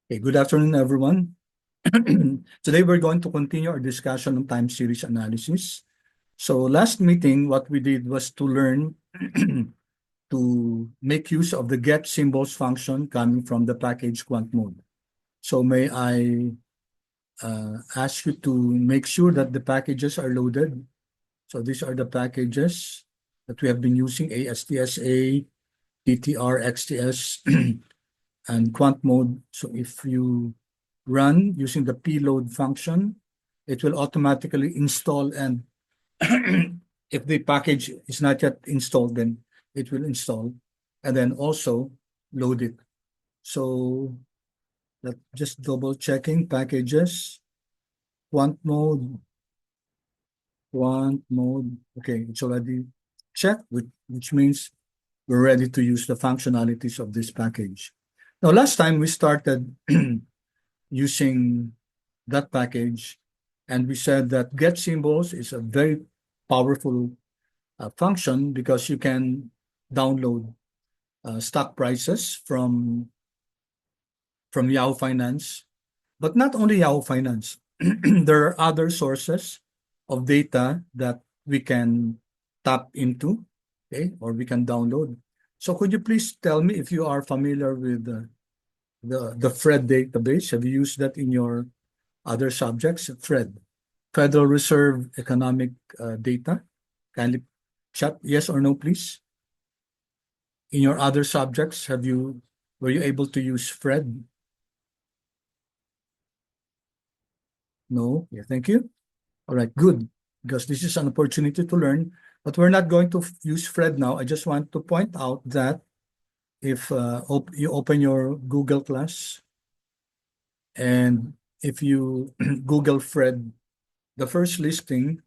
Okay, good afternoon, everyone. Today, we're going to continue our discussion on time series analysis. So last meeting, what we did was to learn to make use of the get symbols function coming from the package quant mode. So may I ask you to make sure that the packages are loaded. So these are the packages that we have been using: ASTSA, TTR, XTS, and quant mode. So if you run using the pload function, it will automatically install, and if the package is not yet installed, then it will install and then also load it. So just double checking packages, quant mode, quant mode. Okay, it's already checked, which means we're ready to use the functionalities of this package. Now, last time we started using that package, and we said that get symbols is a very powerful function because you can download stock prices from Yahoo Finance, but not only Yahoo Finance. There are other sources of data that we can tap into, okay, or we can download. So could you please tell me if you are familiar with the FRED database? Have you used that in your other subjects? FRED, Federal Reserve Economic Data. Kindly chat yes or no, please. In your other subjects, were you able to use FRED? No. Yeah, thank you. All right, good. Because this is an opportunity to learn, but we're not going to use FRED now. I just want to point out that if you open your Google class and if you Google FRED, the first listing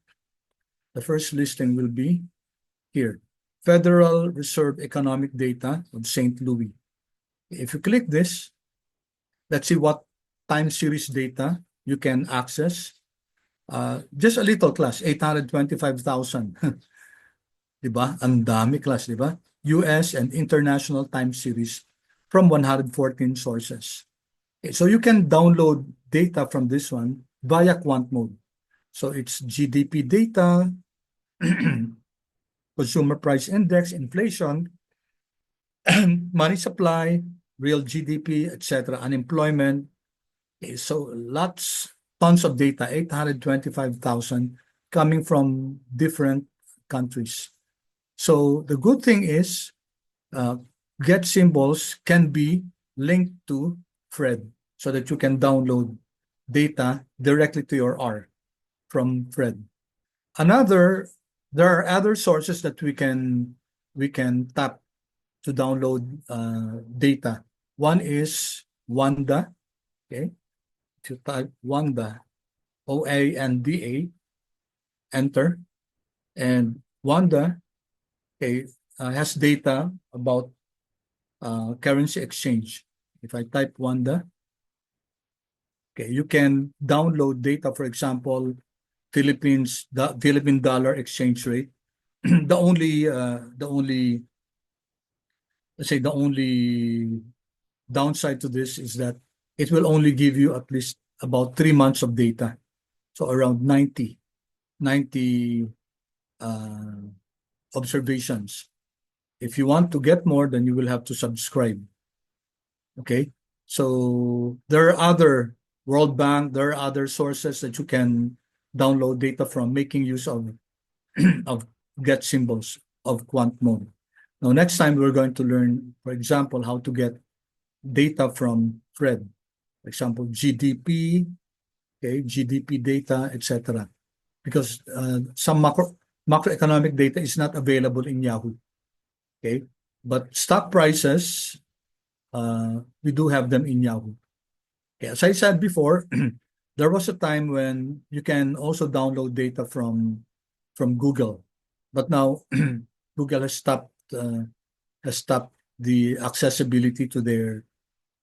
will be here, Federal Reserve Economic Data of St. Louis. If you click this, let's see what time series data you can access. Just a little class, 825,000. Diba? Ang dami class, diba? US and international time series from 114 sources. Okay, so you can download data from this one via quant mode. So it's GDP data, consumer price index, inflation, money supply, real GDP, etc., unemployment. Okay, so tons of data, 825,000 coming from different countries. So the good thing is uh, get symbols can be linked to FRED so that you can download data directly to your R from FRED. There are other sources that we can tap to download data. One is Wanda. Okay, if you type Wanda, OANDA, enter, and Wanda, okay, has data about currency exchange. If I type Wanda, okay, you can download data, for example, the Philippine dollar exchange rate. The only downside to this is that it will only give you at least about 3 months of data. So around 90 uh, observations. If you want to get more, then you will have to subscribe. Okay. So there are other World Bank, there are other sources that you can download data from, making use of of get symbols of quant mode. Now, next time we're going to learn, for example, how to get data from FRED. For example, GDP, okay, GDP data, etc. Because some macroeconomic data is not available in Yahoo. Okay, but stock prices, we do have them in Yahoo. Okay, as I said before, there was a time when you can also download data from Google, but now Google has stopped the accessibility to their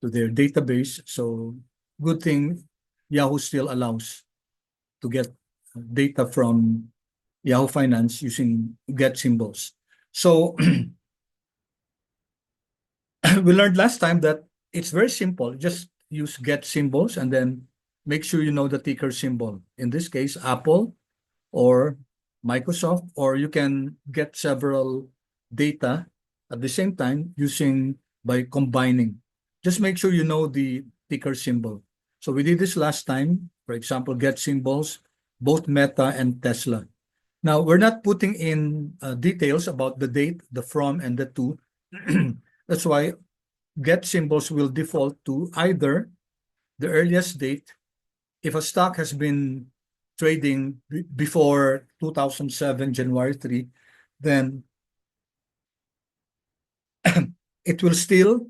database. So good thing Yahoo still allows to get data from Yahoo Finance using get symbols. So we learned last time that it's very simple. Just use get symbols and then make sure you know the ticker symbol. In this case, Apple or Microsoft, or you can get several data at the same time using by combining. Just make sure you know the ticker symbol. So we did this last time. For example, get symbols, both Meta and Tesla. Now, we're not putting in details about the date, the from, and the to. That's why get symbols will default to either the earliest date. If a stock has been trading before 2007, January 3, then it will still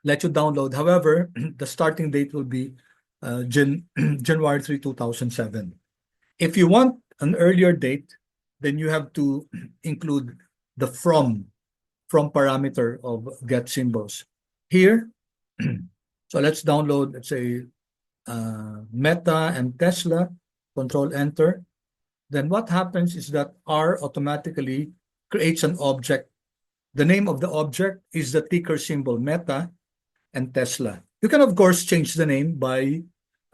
let you download. However, the starting date will be January 3, 2007. If you want an earlier date, then you have to include the from parameter of get symbols. Here, so let's download, let's say, Meta and Tesla, control enter. Then what happens is that R automatically creates an object. The name of the object is the ticker symbol Meta and Tesla. You can, of course, change the name by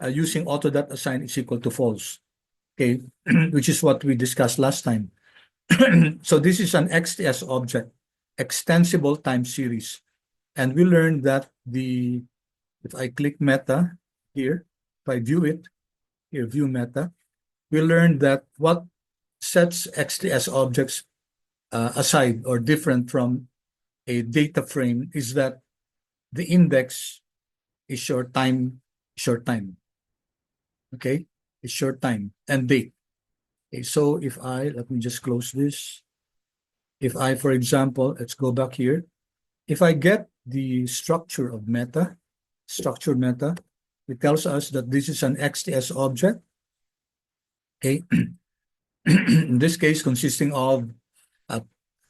using auto.assign is equal to false, okay, which is what we discussed last time. So this is an XTS object, extensible time series. And we learned that if I click Meta here, if I view it, here, view Meta, we learned that what sets XTS objects aside or different from a data frame is that the index is short time, okay? It's short time and date. Okay, so if let me just close this. If I, for example, let's go back here. If I get the structure of Meta, it tells us that this is an XTS object, okay? In this case, consisting of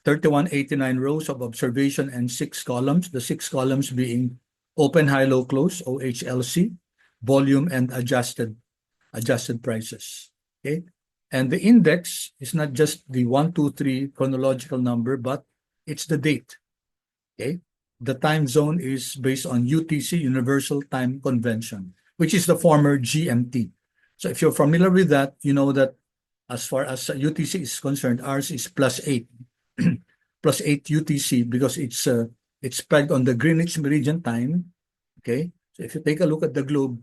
3189 rows of observation and 6 columns, the 6 columns being open, high, low, close, OHLC, volume, and adjusted prices, okay? And the index is not just the 1, 2, 3 chronological number, but it's the date, okay? The time zone is based on UTC, Universal Time Convention, which is the former GMT. So if you're familiar with that, you know that as far as UTC is concerned, ours is +8, +8 UTC because it's pegged on the Greenwich Meridian time, okay? So if you take a look at the globe,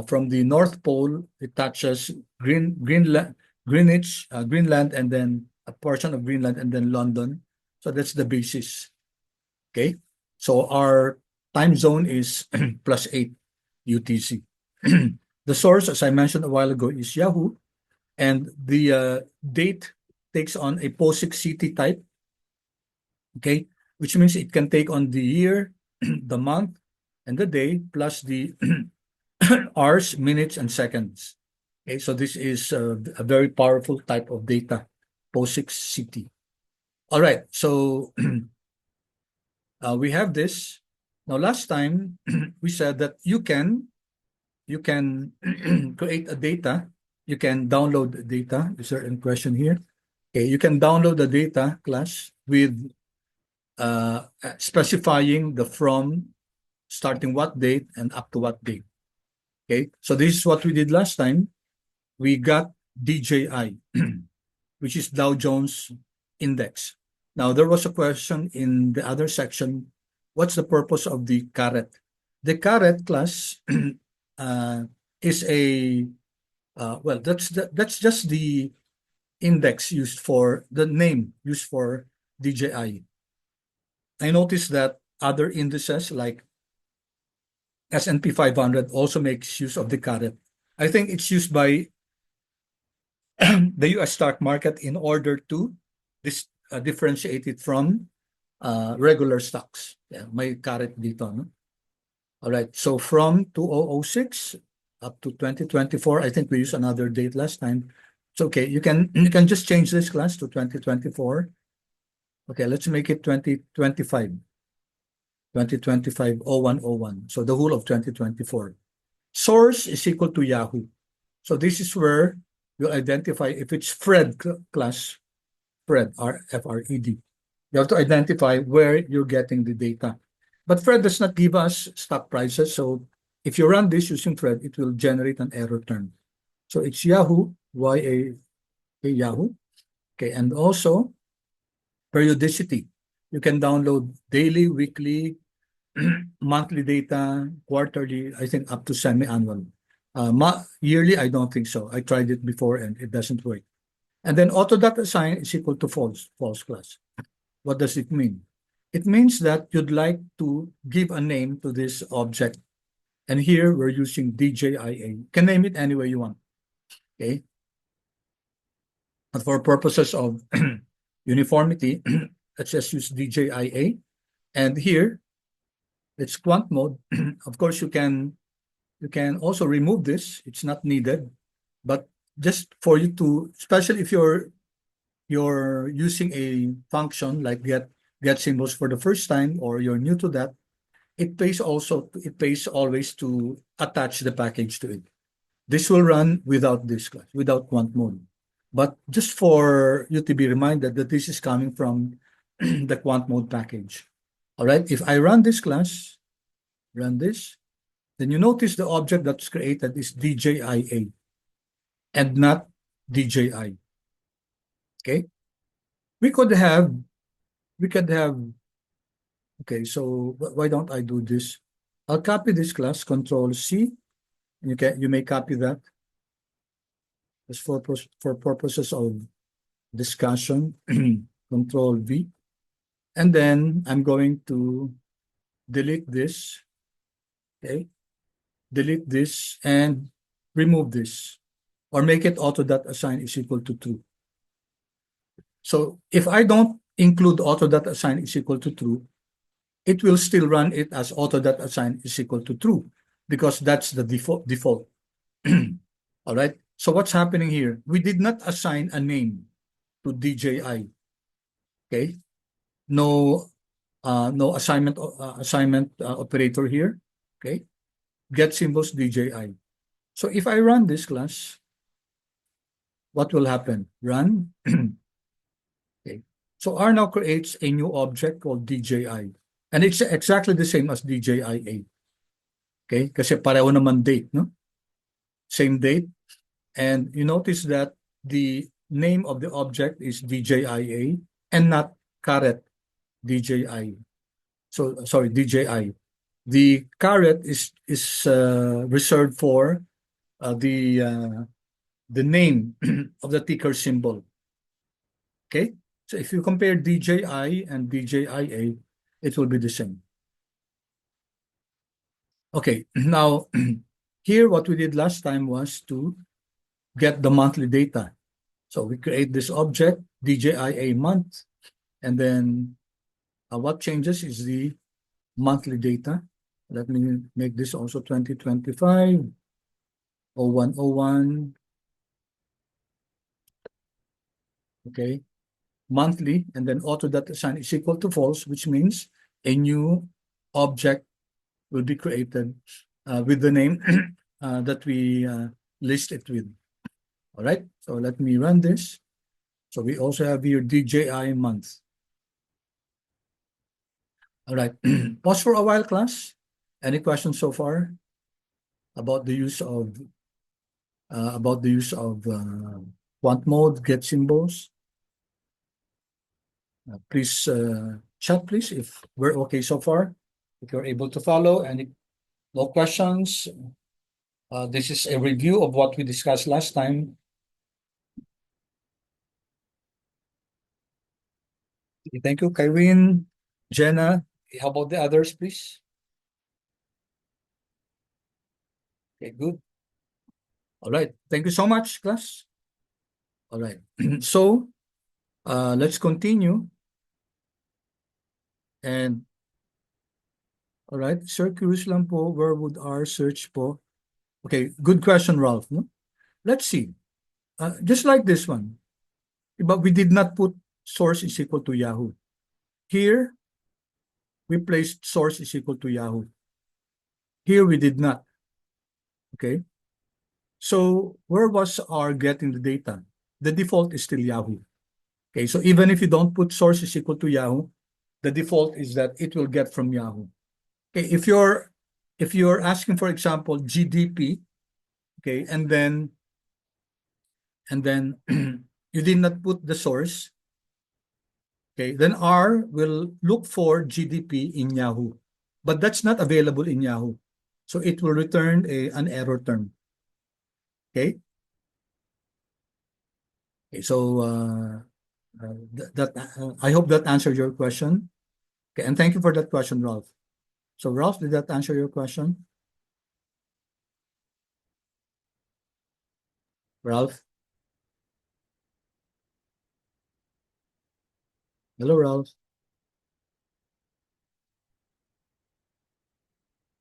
from the North Pole, it touches Greenland, and then a portion of Greenland, and then London. So that's the basis, okay? So our time zone is +8 UTC. The source, as I mentioned a while ago, is Yahoo, and the date takes on a POSIX CT type, okay, which means it can take on the year, the month, and the day, plus the hours, minutes, and seconds. Okay, so this is a very powerful type of data, POSIX CT. All right, so we have this. Now, last time we said that you can create a data. You can download the data. Is there any question here? Okay, you can download the data class with specifying the from, starting what date and up to what date. Okay, so this is what we did last time. We got DJI, which is Dow Jones Index. Now, there was a question in the other section, what's the purpose of the caret? The caret class is a, well, that's just the index used for, the name used for DJI. I noticed that other indices like S&P 500 also makes use of the caret. I think it's used by the US stock market in order to differentiate it from regular stocks. Yeah, may caret dito, no? All right, so from 2006 up to 2024, I think we used another date last time. It's okay, you can just change this class to 2024. Okay, let's make it 2025. 2025-0101. So the whole of 2024. Source is equal to Yahoo. So this is where you'll identify if it's Fred class, Fred, F-R-E-D. You have to identify where you're getting the data. But Fred does not give us stock prices. So if you run this using Fred, it will generate an error term. So it's Yahoo, Yahoo. Okay, and also periodicity. You can download daily, weekly, monthly data, quarterly, I think up to semi-annual. Yearly, I don't think so. I tried it before and it doesn't work. And then auto.assign is equal to false class. What does it mean? It means that you'd like to give a name to this object. And here we're using DJIA. You can name it any way you want. Okay. But for purposes of uniformity, let's just use DJIA. And here it's quant mode. Of course, you can also remove this. It's not needed, but just for you to, especially if you're using a function like get symbols for the first time or you're new to that, it pays always to attach the package to it. This will run without this class, without quant mode. But just for you to be reminded that this is coming from the quant mode package. All right, if I run this class, run this, then you notice the object that's created is DJIA and not DJI. Okay, we could have, okay, so why don't I do this? I'll copy this class, Control C. You may copy that just for purposes of discussion. Control V. And then I'm going to delete this. Okay. Delete this and remove this or make it auto.assign is equal to true. So if I don't include auto.assign is equal to true, it will still run it as auto.assign is equal to true because that's the default. All right. So what's happening here? We did not assign a name to DJI. Okay. No assignment operator here. Okay. Get symbols DJI. So if I run this class, what will happen? Run. Okay. So R now creates a new object called DJI. And it's exactly the same as DJIA. Okay? Kasi pareho naman date, no? Same date. And you notice that the name of the object is DJIA and not caret DJI. So, sorry, DJI. The caret is reserved for the name of the ticker symbol. Okay? So if you compare DJI and DJIA, it will be the same. Okay, now here what we did last time was to get the monthly data. So we create this object, DJIA month, and then what changes is the monthly data. Let me make this also 2025, 0101. Okay, monthly, and then auto.assign is equal to false, which means a new object will be created with the name that we list it with. All right, so let me run this. So we also have here DJI month. All right, pause for a while, class. Any questions so far about the use of quant mode, get symbols? Please chat, please, if we're okay so far. If you're able to follow, and no questions. This is a review of what we discussed last time. Thank you, Kyrene, Jenna. How about the others, please? Okay, good. All right. Thank you so much, class. All right. So let's continue. And all right, Sir, curious lang po, where would our search po? Okay, good question, Ralph. No? Let's see. Just like this one, but we did not put source is equal to Yahoo. Here, we placed source is equal to Yahoo. Here, we did not. Okay. So where was our getting the data? The default is still Yahoo. Okay, so even if you don't put source is equal to Yahoo, the default is that it will get from Yahoo. Okay, if you're asking, for example, GDP, okay, and then you did not put the source, okay, then R will look for GDP in Yahoo, but that's not available in Yahoo, so it will return an error term. Okay, okay, so I hope that answered your question. Okay, and thank you for that question, Ralph. So Ralph, did that answer your question? Ralph? Hello, Ralph.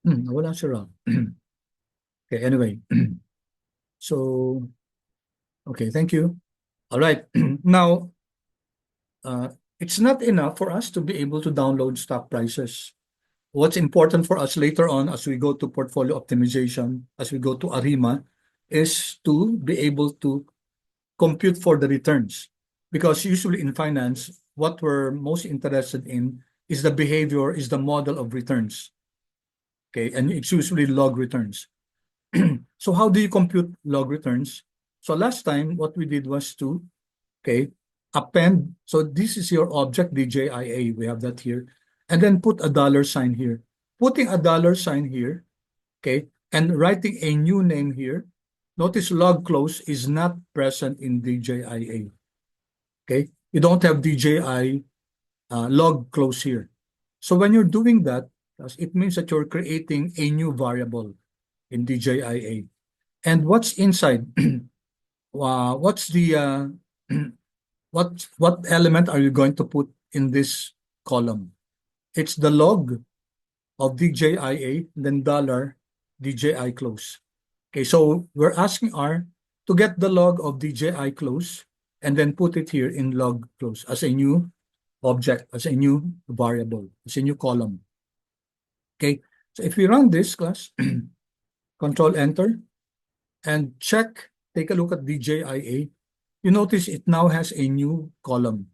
Wala si Ralph. Okay, anyway. So, okay, thank you. All right. Now, uh, it's not enough for us to be able to download stock prices. What's important for us later on as we go to portfolio optimization, as we go to ARIMA, is to be able to compute for the returns. Because usually in finance, what we're most interested in is the behavior, is the model of returns. Okay, and it's usually log returns. So how do you compute log returns? So last time, what we did was to, okay, append. So this is your object, DJIA. We have that here. And then put a dollar sign here. Putting a dollar sign here, okay, and writing a new name here. Notice log close is not present in DJIA. Okay, you don't have DJI log close here. So when you're doing that, it means that you're creating a new variable in DJIA. And what's inside? What's the what element are you going to put in this column? It's the log of DJIA, then dollar DJI close. Okay, so we're asking R to get the log of DJI close and then put it here in log close as a new object, as a new variable, as a new column. Okay, so if we run this class, control enter, and check, take a look at DJIA, you notice it now has a new column.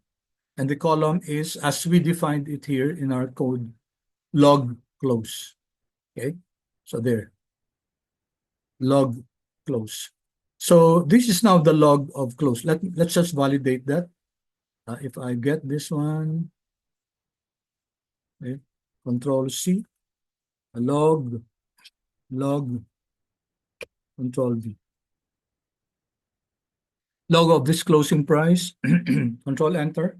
And the column is, as we defined it here in our code, log close. Okay, so there, log close. So this is now the log of close. Let's just validate that. If I get this one, okay, control C, log, log, control V. Log of this closing price, control enter,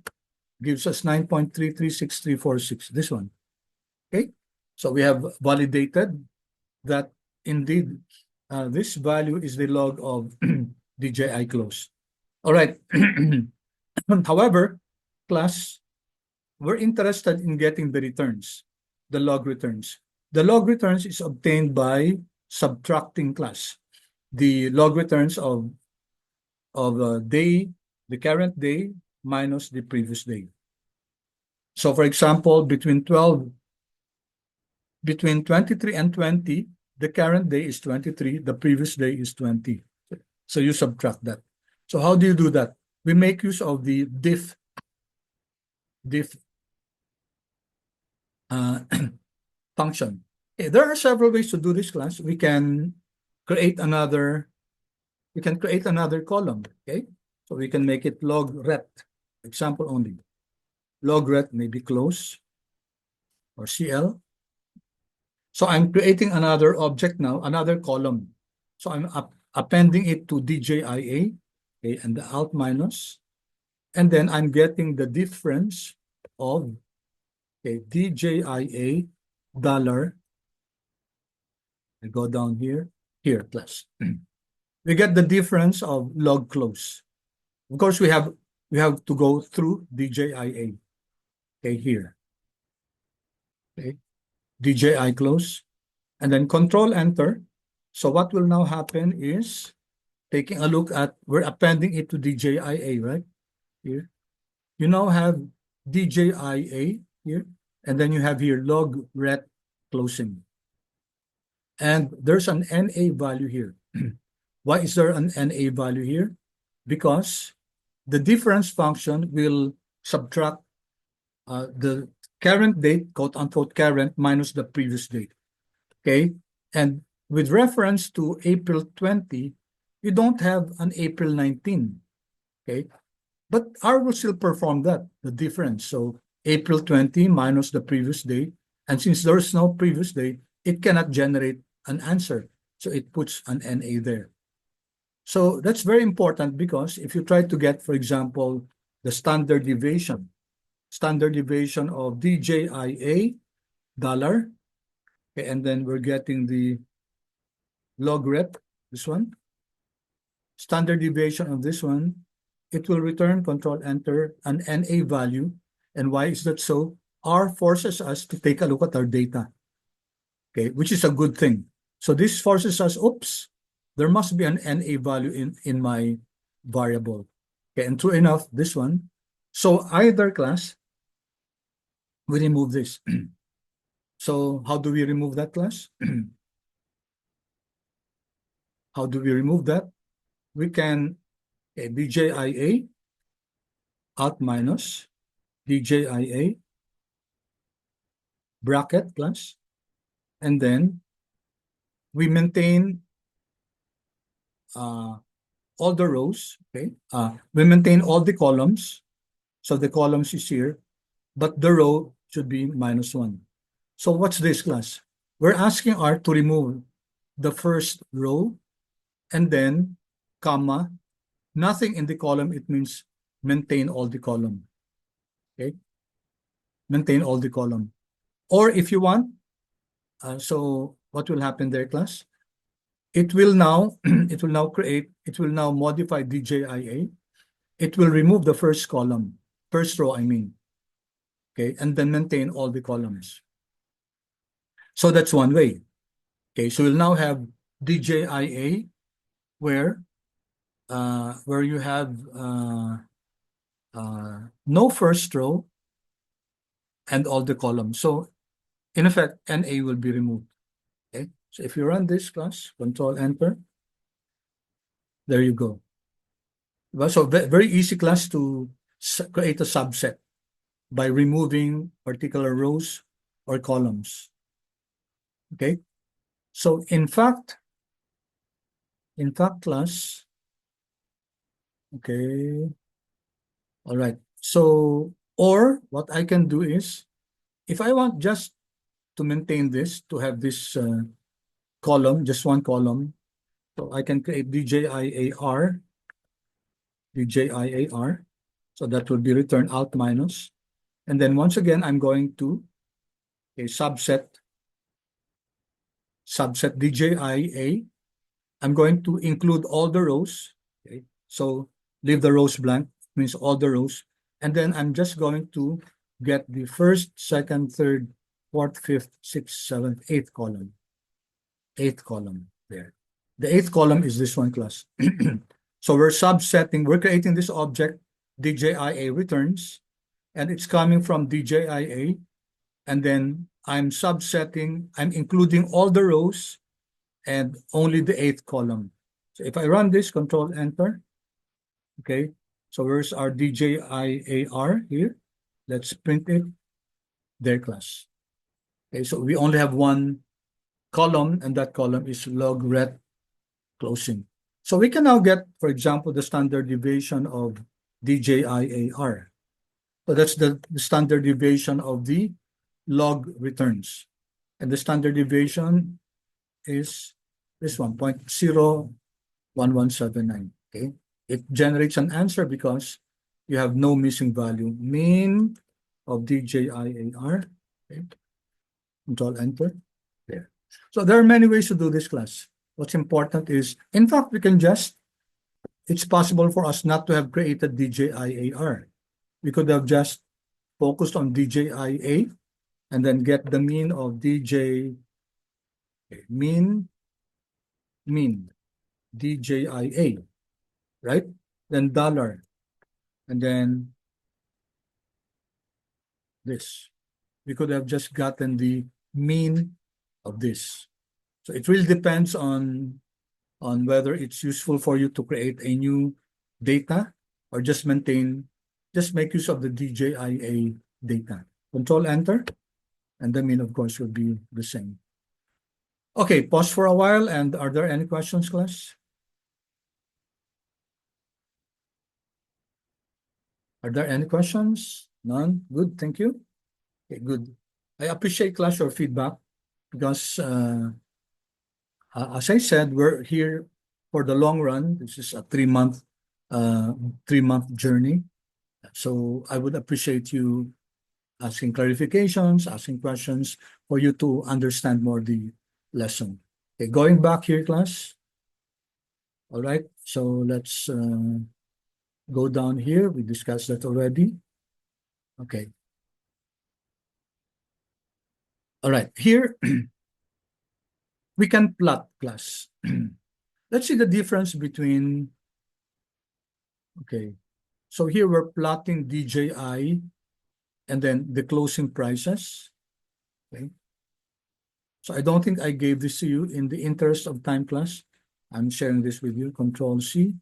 gives us 9.336346, this one. Okay, so we have validated that indeed this value is the log of DJI close. All right. However, class, we're interested in getting the returns, the log returns. The log returns is obtained by subtracting class the log returns of day, the current day minus the previous day. So for example, between 23 and 20, the current day is 23, the previous day is 20. So you subtract that. So how do you do that? We make use of the diff function. Okay, there are several ways to do this, class. We can create another column, okay? So we can make it log ret, example only. Log ret may be close or CL. So I'm creating another object now, another column. So I'm appending it to DJIA, okay, and the alt minus. And then I'm getting the difference of, okay, DJIA dollar. I go down here, plus. We get the difference of log close. Of course, we have to go through DJIA. Okay, here. Okay, DJI close, and then control enter. So what will now happen is taking a look at, we're appending it to DJIA, right? Here. You now have DJIA here, and then you have here log ret closing. And there's an NA value here. Why is there an NA value here? Because the difference function will subtract the current date, quote unquote current, minus the previous date. Okay. And with reference to April 20, you don't have an April 19. Okay. But R will still perform that, the difference. So April 20 minus the previous day. And since there is no previous day, it cannot generate an answer. So it puts an NA there. So that's very important because if you try to get, for example, the standard deviation of DJIA dollar, okay, and then we're getting the log rep, this one, standard deviation of this one, it will return, control enter, an NA value. And why is that so? R forces us to take a look at our data, okay, which is a good thing. So this forces us, oops, there must be an NA value in my variable. Okay, and true enough, this one. So either class, we remove this. So how do we remove that class? How do we remove that? We can DJIA out minus DJIA bracket class, and then we maintain all the rows, okay? We maintain all the columns. So the columns is here, but the row should be -1. So what's this class? We're asking R to remove the first row and then comma, nothing in the column. It means maintain all the column, okay? Maintain all the column. Or if you want, so what will happen there, class? It will now, it will now modify DJIA. It will remove the first column, first row, I mean, okay, and then maintain all the columns. So that's one way. Okay, so we'll now have DJIA where you have no first row and all the columns. So in effect, NA will be removed. Okay, so if you run this class, control enter, there you go. Well, so very easy class to create a subset by removing particular rows or columns. Okay, so in fact class, okay, all right. So, or what I can do is, if I want just to maintain this, to have this column, just one column, so I can create DJIAR, DJIAR. So that will be return out minus. And then once again, I'm going to a subset DJIA. I'm going to include all the rows. Okay, so leave the rows blank, means all the rows. And then I'm just going to get the first, second, third, fourth, fifth, sixth, seventh, eighth column. Eighth column there. The eighth column is this one, class. So we're creating this object, DJIA returns, and it's coming from DJIA. And then I'm including all the rows and only the eighth column. So if I run this, control enter, okay, so where's our DJIAR here? Let's print it, there, class. Okay, so we only have one column, and that column is log ret closing. So we can now get, for example, the standard deviation of DJIAR. So that's the standard deviation of the log returns. And the standard deviation is this one, 0.01179. Okay, it generates an answer because you have no missing value. Mean of DJIAR. Okay, control enter there. So there are many ways to do this, class. What's important is, in fact, it's possible for us not to have created DJIAR. We could have just focused on DJIA and then get the mean of mean DJIA, right? Then dollar, and then this. We could have just gotten the mean of this. So it really depends on whether it's useful for you to create a new data or just make use of the DJIA data. Control Enter, and the mean, of course, will be the same. Okay, pause for a while. And are there any questions, class? Are there any questions? None? Good, thank you. Okay, good. I appreciate, class, your feedback because, as I said, we're here for the long run. This is a 3-month, 3-month journey. So I would appreciate you asking clarifications, asking questions for you to understand more the lesson. Okay, going back here, class. All right, so let's go down here. We discussed that already. Okay. All right, here we can plot, class. Let's see the difference between, okay. So here we're plotting DJI and then the closing prices. Okay. So I don't think I gave this to you in the interest of time, class. I'm sharing this with you, Control C,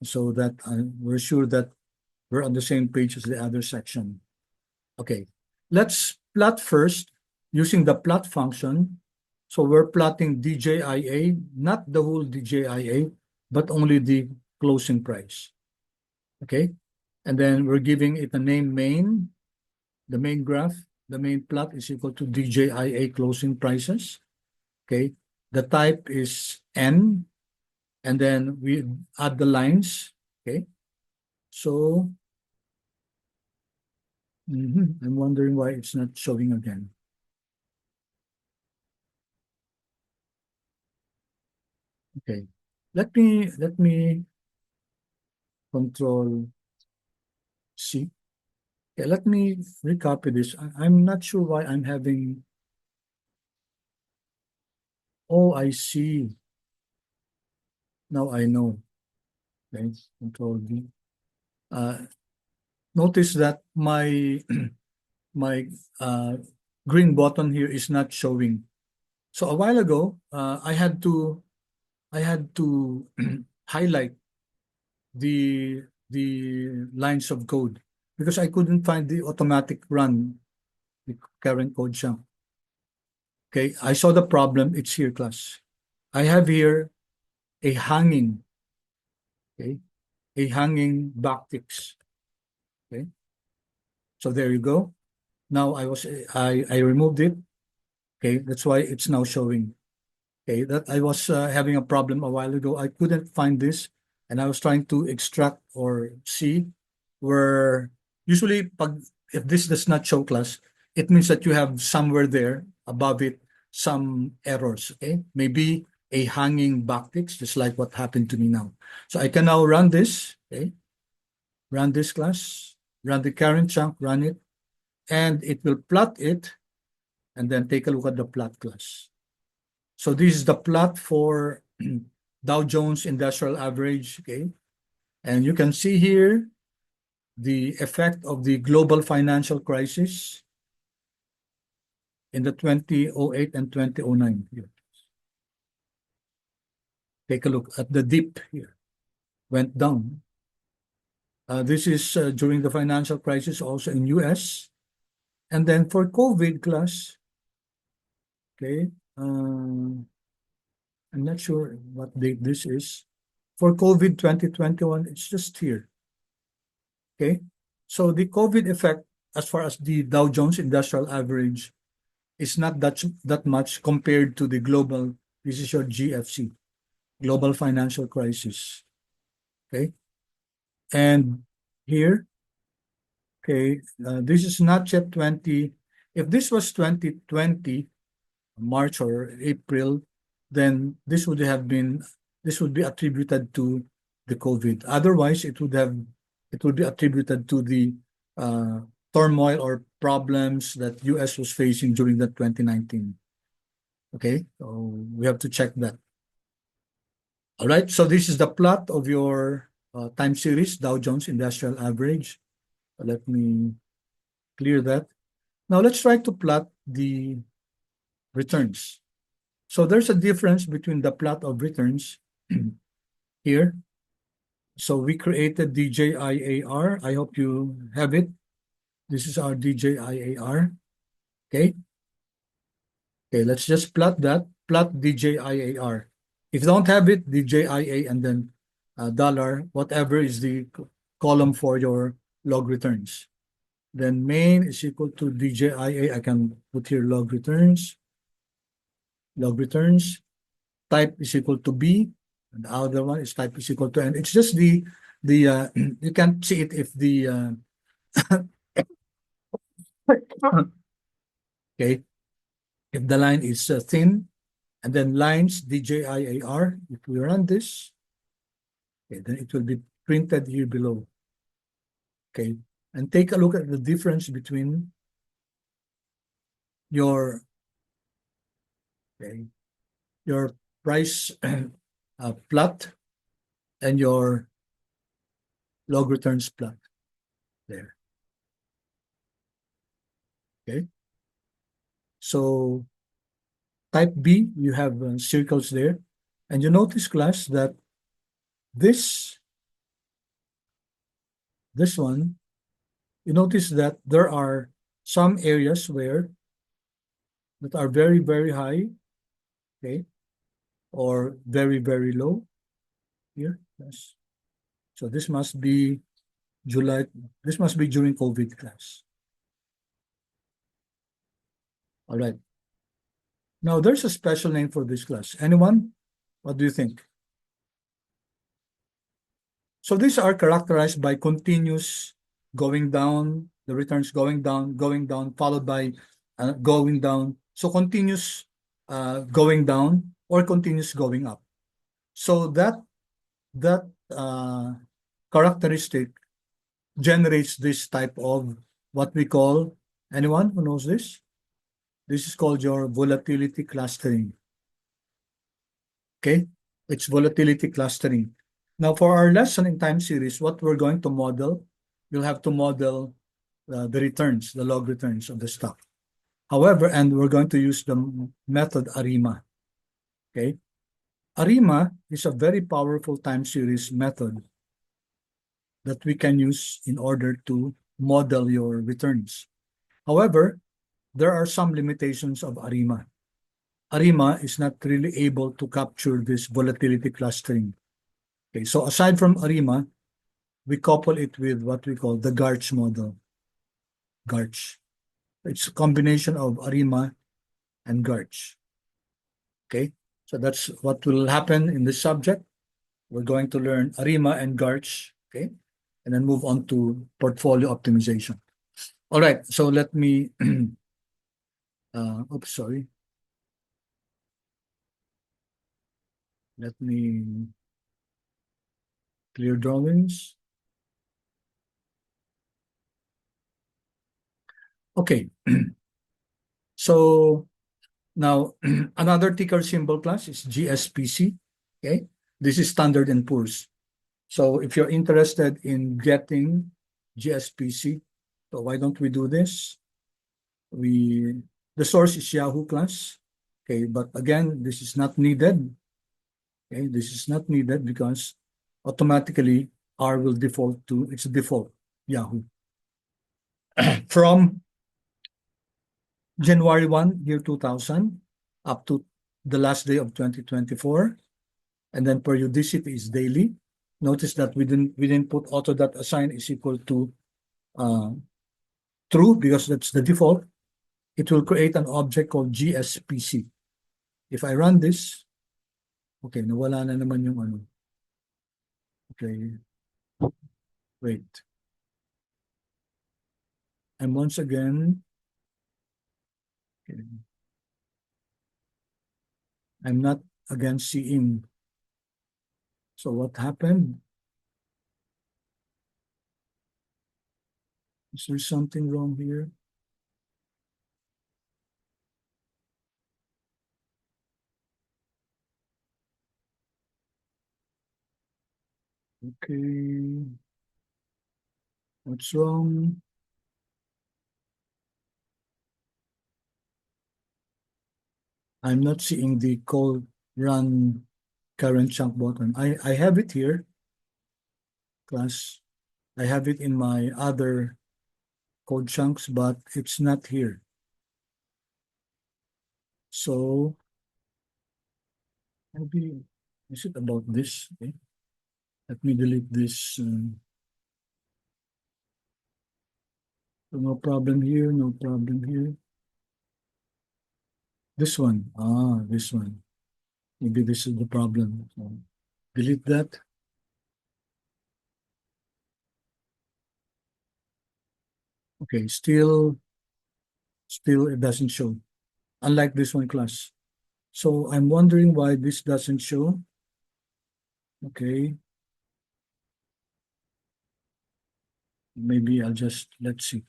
so that we're sure that we're on the same page as the other section. Okay, let's plot first using the plot function. So we're plotting DJIA, not the whole DJIA, but only the closing price. Okay, and then we're giving it a name main. The main graph, the main plot is equal to DJIA closing prices. Okay, the type is N, and then we add the lines. Okay, so I'm wondering why it's not showing again. Okay, let me Control C. Okay, let me recopy this. I'm not sure why I'm having. Oh, I see. Now I know. Okay, Control V. Notice that my my green button here is not showing. So a while ago, I had to highlight the lines of code because I couldn't find the automatic run, the current code chunk. Okay, I saw the problem. It's here, class. I have here a hanging, okay, a hanging backticks. Okay, so there you go. Now I removed it. Okay, that's why it's now showing. Okay, that I was having a problem a while ago. I couldn't find this, and I was trying to extract or see where usually if this does not show, class, it means that you have somewhere there above it some errors. Okay, maybe a hanging backticks, just like what happened to me now. So I can now run this. Okay, run this, class, run the current chunk, run it, and it will plot it, and then take a look at the plot, class. So this is the plot for Dow Jones Industrial Average, okay? And you can see here the effect of the global financial crisis in the 2008 and 2009 here. Take a look at the dip here, went down. This is during the financial crisis also in US. And then for COVID, class, okay, I'm not sure what date this is. For COVID 2021, it's just here. Okay, so the COVID effect, as far as the Dow Jones Industrial Average, is not that much compared to the global. This is your GFC, global financial crisis. Okay, and here, okay, this is not yet 20. If this was 2020, March or April, then this would be attributed to the COVID. Otherwise, it would be attributed to the uh, turmoil or problems that US was facing during that 2019. Okay, so we have to check that. All right, so this is the plot of your time series, Dow Jones Industrial Average. Let me clear that. Now let's try to plot the returns. So there's a difference between the plot of returns here. So we created the JIAR. I hope you have it. This is our DJIAR. Okay. Okay, let's just plot that. Plot DJIAR. If you don't have it, DJIA and then dollar, whatever is the column for your log returns. Then main is equal to DJIA. I can put here log returns. Log returns. Type is equal to B. And the other one is type is equal to N. It's just the you can't see it if the okay, if the line is thin, and then lines DJIAR. If we run this, okay, then it will be printed here below. Okay, and take a look at the difference between your okay, your price plot and your log returns plot there. Okay, so type B, you have circles there, and you notice, class, that this one, you notice that there are some areas where that are very, very high, okay, or very, very low here. Yes. So this must be July. This must be during COVID, class. All right. Now there's a special name for this class. Anyone? What do you think? So these are characterized by continuous going down, the returns going down, followed by going down. So continuous going down or continuous going up. So that characteristic generates this type of what we call, anyone who knows this? This is called your volatility clustering. Okay, it's volatility clustering. Now, for our lesson in time series, what we're going to model, you'll have to model the returns, the log returns of the stock. However, and we're going to use the method ARIMA. Okay, ARIMA is a very powerful time series method that we can use in order to model your returns. However, there are some limitations of ARIMA. ARIMA is not really able to capture this volatility clustering. Okay, so aside from ARIMA, we couple it with what we call the GARCH model. GARCH. It's a combination of ARIMA and GARCH. Okay, so that's what will happen in this subject. We're going to learn ARIMA and GARCH, okay, and then move on to portfolio optimization. All right, so let me, oops, sorry. Let me clear drawings. Okay, so now another ticker symbol class is GSPC. Okay, this is Standard and Poor's. So if you're interested in getting GSPC, so why don't we do this? The source is Yahoo class. Okay, but again, this is not needed. Okay, this is not needed because automatically R will default to its default Yahoo. From January 1, year 2000, up to the last day of 2024, and then periodicity is daily. Notice that we didn't put auto.assign is equal to true because that's the default. It will create an object called GSPC. If I run this, okay, nawala na naman yung ano. Okay, wait. And once again, okay, I'm not again seeing. So what happened? Is there something wrong here? Okay. What's wrong? I'm not seeing the call run current chunk button. I have it here, class. I have it in my other code chunks, but it's not here. So maybe, is it about this? Okay. Let me delete this. So no problem here, no problem here. This one, this one. Maybe this is the problem. So delete that. Okay, still it doesn't show. Unlike this one class. So I'm wondering why this doesn't show. Okay. Maybe I'll just, let's see.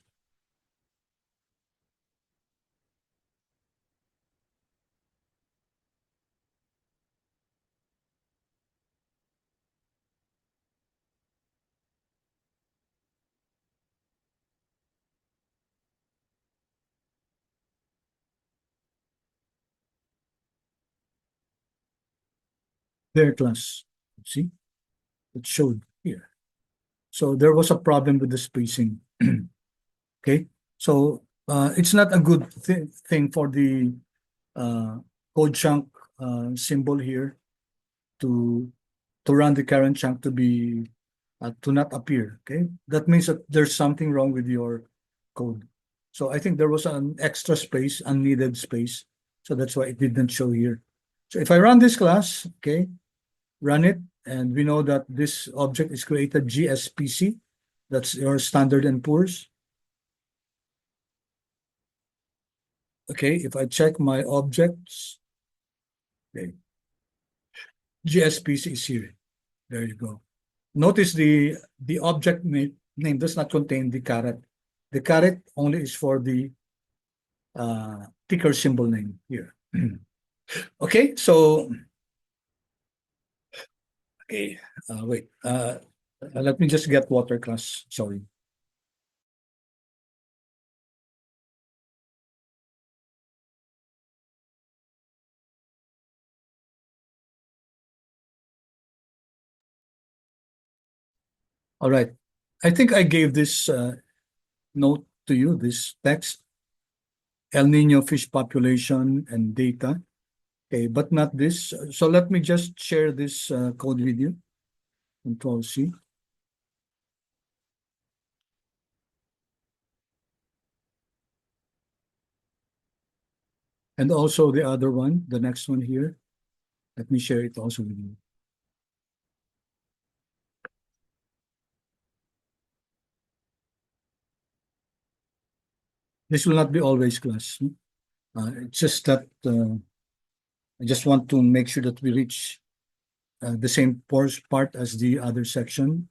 There class. See, it showed here. So there was a problem with the spacing. Okay. So it's not a good thing for the uh, code chunk symbol here to run the current chunk to not appear. Okay, that means that there's something wrong with your code. So I think there was an extra space, unneeded space. So that's why it didn't show here. So if I run this class, okay, run it, and we know that this object is created GSPC. That's your standard and poor's. Okay, if I check my objects, okay, GSPC is here. There you go. Notice the object name does not contain the caret. The caret only is for the ticker symbol name here. Okay, so okay, wait. Let me just get water class. Sorry. All right. I think I gave this note to you, this text, El Nino fish population and data. Okay, but not this. So let me just share this code with you. Control C. And also the other one, the next one here. Let me share it also with you. This will not be always class. It's just that I just want to make sure that we reach the same part as the other section.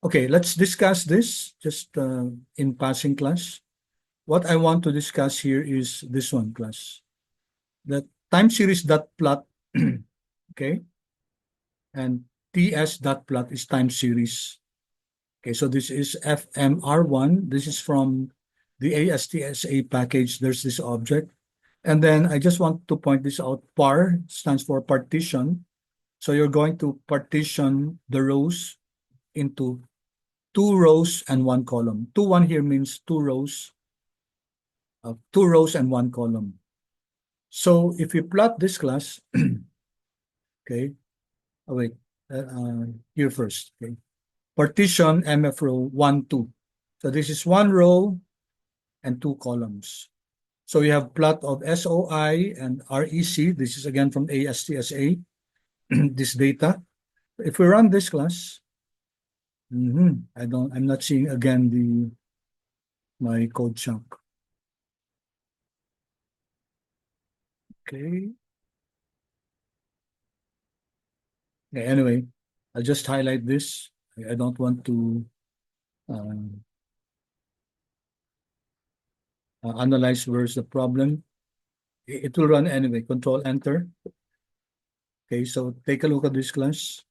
Okay, let's discuss this just in passing class. What I want to discuss here is this one class. The time series dot plot, okay, and TS dot plot is time series. Okay, so this is FMR1. This is from the ASTSA package. There's this object. And then I just want to point this out. PAR stands for partition. So you're going to partition the rows into 2 rows and 1 column. 2-1 here means 2 rows, 2 rows and 1 column. So if you plot this class, okay, oh wait, here first, okay. Partition MF row 1, 2. So this is 1 row and 2 columns. So we have plot of SOI and REC. This is again from ASTSA, this data. If we run this class, I'm not seeing again my code chunk. Okay. Anyway, I'll just highlight this. I don't want to analyze where's the problem. It will run anyway. Control Enter. Okay, so take a look at this class.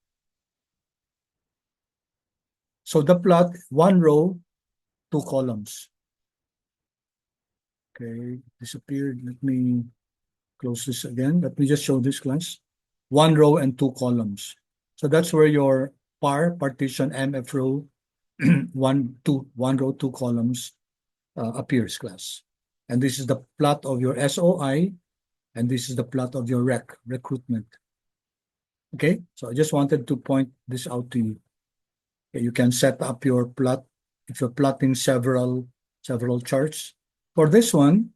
So the plot, 1 row, 2 columns. Okay, disappeared. Let me close this again. Let me just show this class. 1 row and 2 columns. So that's where your partition MF row 1 row, 2 columns appears, class. And this is the plot of your SOI, and this is the plot of your recruitment. Okay, so I just wanted to point this out to you. Okay, you can set up your plot if you're plotting several charts. For this one,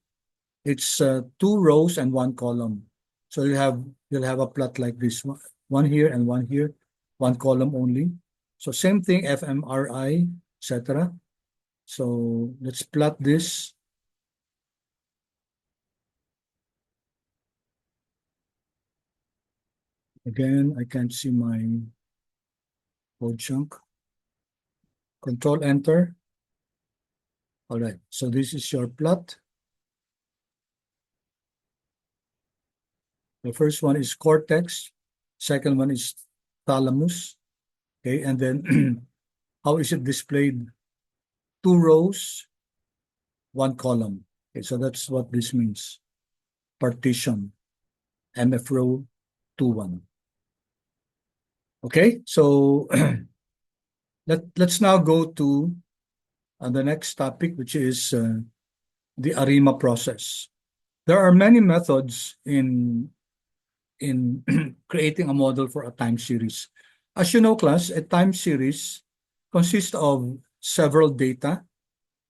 it's two rows and one column. So you'll have a plot like this one here and one here, one column only. So same thing, fMRI, etc. So let's plot this. Again, I can't see my code chunk. Control Enter. All right, so this is your plot. The first one is cortex. Second one is thalamus. Okay, and then how is it displayed? Two rows, one column. Okay, so that's what this means. Partition, MF row 2, 1. Okay, so let's now go to the next topic, which is the ARIMA process. There are many methods in creating a model for a time series. As you know, class, a time series consists of several data,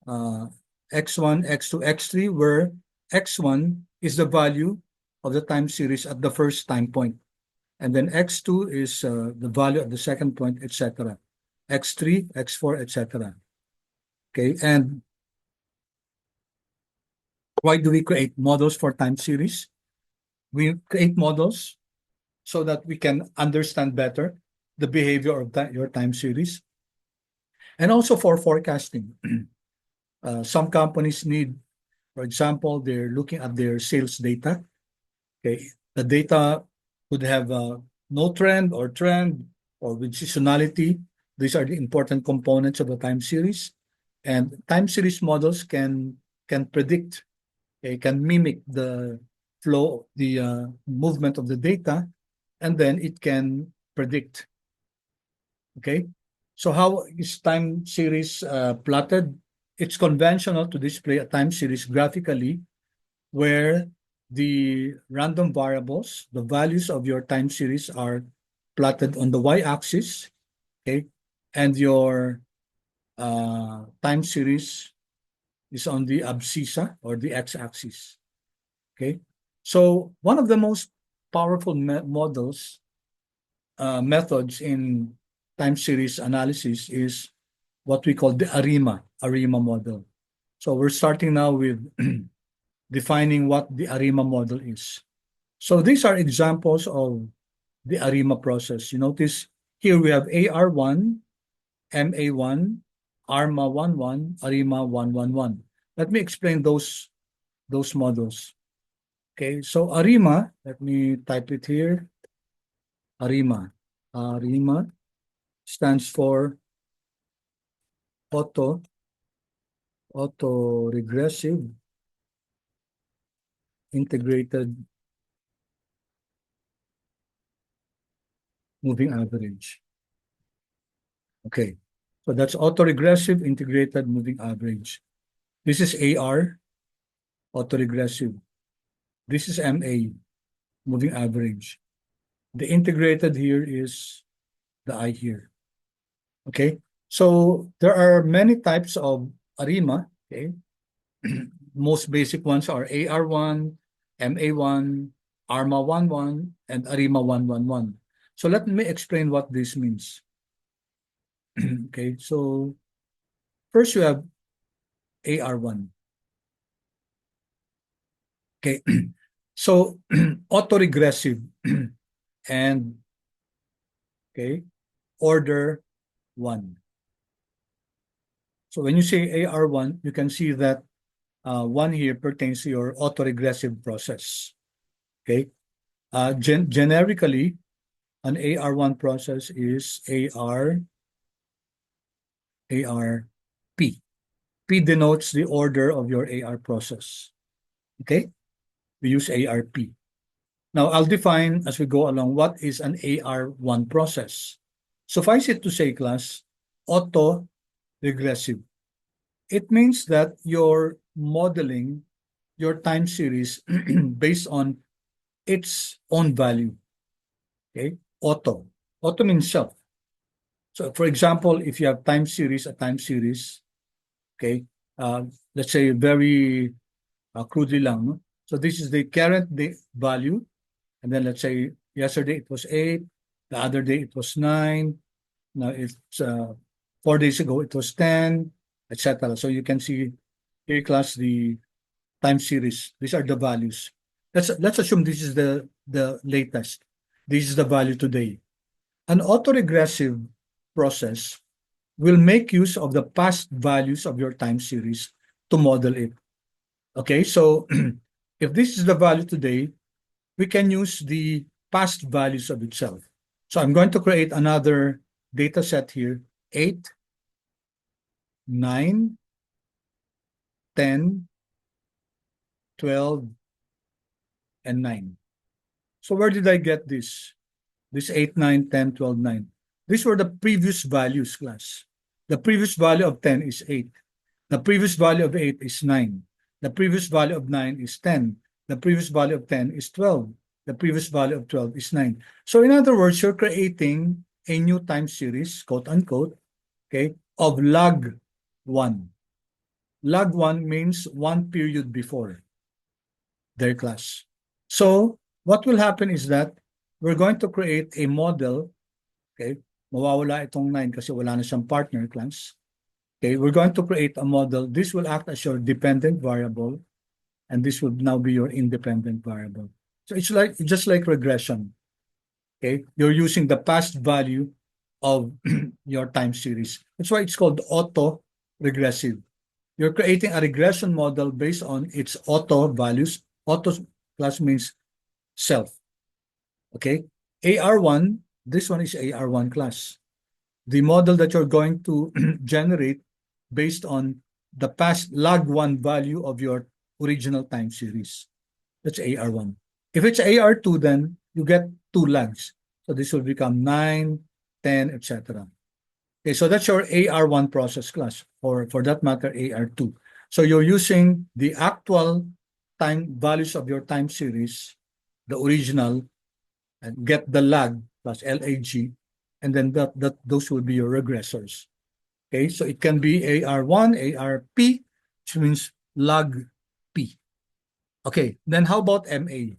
x1, x2, x3, where x1 is the value of the time series at the first time point. And then x2 is the value at the second point, etc. x3, x4, etc. Okay, and why do we create models for time series? We create models so that we can understand better the behavior of your time series. And also for forecasting. Some companies need, for example, they're looking at their sales data. Okay, the data could have no trend or with seasonality. These are the important components of the time series. And time series models can predict, can mimic the flow, the movement of the data, and then it can predict. Okay, so how is time series plotted? It's conventional to display a time series graphically where the random variables, the values of your time series are plotted on the y-axis, okay, and your time series is on the abscissa or the x-axis, okay. So one of the most powerful methods in time series analysis is what we call the ARIMA model. So we're starting now with defining what the ARIMA model is. So these are examples of the ARIMA process. You notice here we have AR1, MA1, ARMA11, ARIMA 111. Let me explain those models. Okay, so ARIMA, let me type it here. ARIMA. ARIMA stands for autoregressive integrated moving average. Okay, so that's autoregressive integrated moving average. This is AR, autoregressive. This is MA, moving average. The integrated here is the I here. Okay, so there are many types of ARIMA. Okay, most basic ones are AR1, MA1, ARMA11, and ARIMA 111. So let me explain what this means. Okay, so first you have AR1. Okay, so autoregressive and okay, order 1. So when you say AR1, you can see that 1 here pertains to your autoregressive process. Okay, generically, an AR1 process is ARP. P denotes the order of your AR process. Okay, we use ARP. Now I'll define as we go along what is an AR1 process. Suffice it to say, class, auto-regressive. It means that you're modeling your time series based on its own value. Okay, auto. Auto means self. So, for example, if you have time series, a time series, okay, let's say very crudely lang, no? So this is the current day value, and then let's say yesterday it was 8, the other day it was 9, now it's 4 days ago it was 10, etc. So you can see here, class, the time series. These are the values. Let's assume this is the latest. This is the value today. An autoregressive process will make use of the past values of your time series to model it. Okay, so if this is the value today, we can use the past values of itself. So I'm going to create another data set here, 8, 9, 10, 12, and 9. So where did I get this? This 8, 9, 10, 12, 9. These were the previous values, class. The previous value of 10 is 8. The previous value of 8 is 9. The previous value of 9 is 10. The previous value of 10 is 12. The previous value of 12 is 9. So in other words, you're creating a new time series, quote unquote, okay, of log 1. Log 1 means one period before their class. So what will happen is that we're going to create a model, okay, mawawala itong 9 kasi wala na siyang partner class. Okay, we're going to create a model. This will act as your dependent variable, and this will now be your independent variable. So it's like just like regression. Okay, you're using the past value of your time series. That's why it's called auto regressive. You're creating a regression model based on its auto values. Auto class means self. Okay, AR1, this one is AR1 class. The model that you're going to generate based on the past log1 value of your original time series. That's AR1. If it's AR2, then you get 2 logs. So this will become 9, 10, etc. Okay, so that's your AR1 process class, or for that matter, AR2. So you're using the actual time values of your time series, the original, and get the lag plus LAG, and then those will be your regressors. Okay, so it can be AR1, ARP, which means log P. Okay, then how about MA?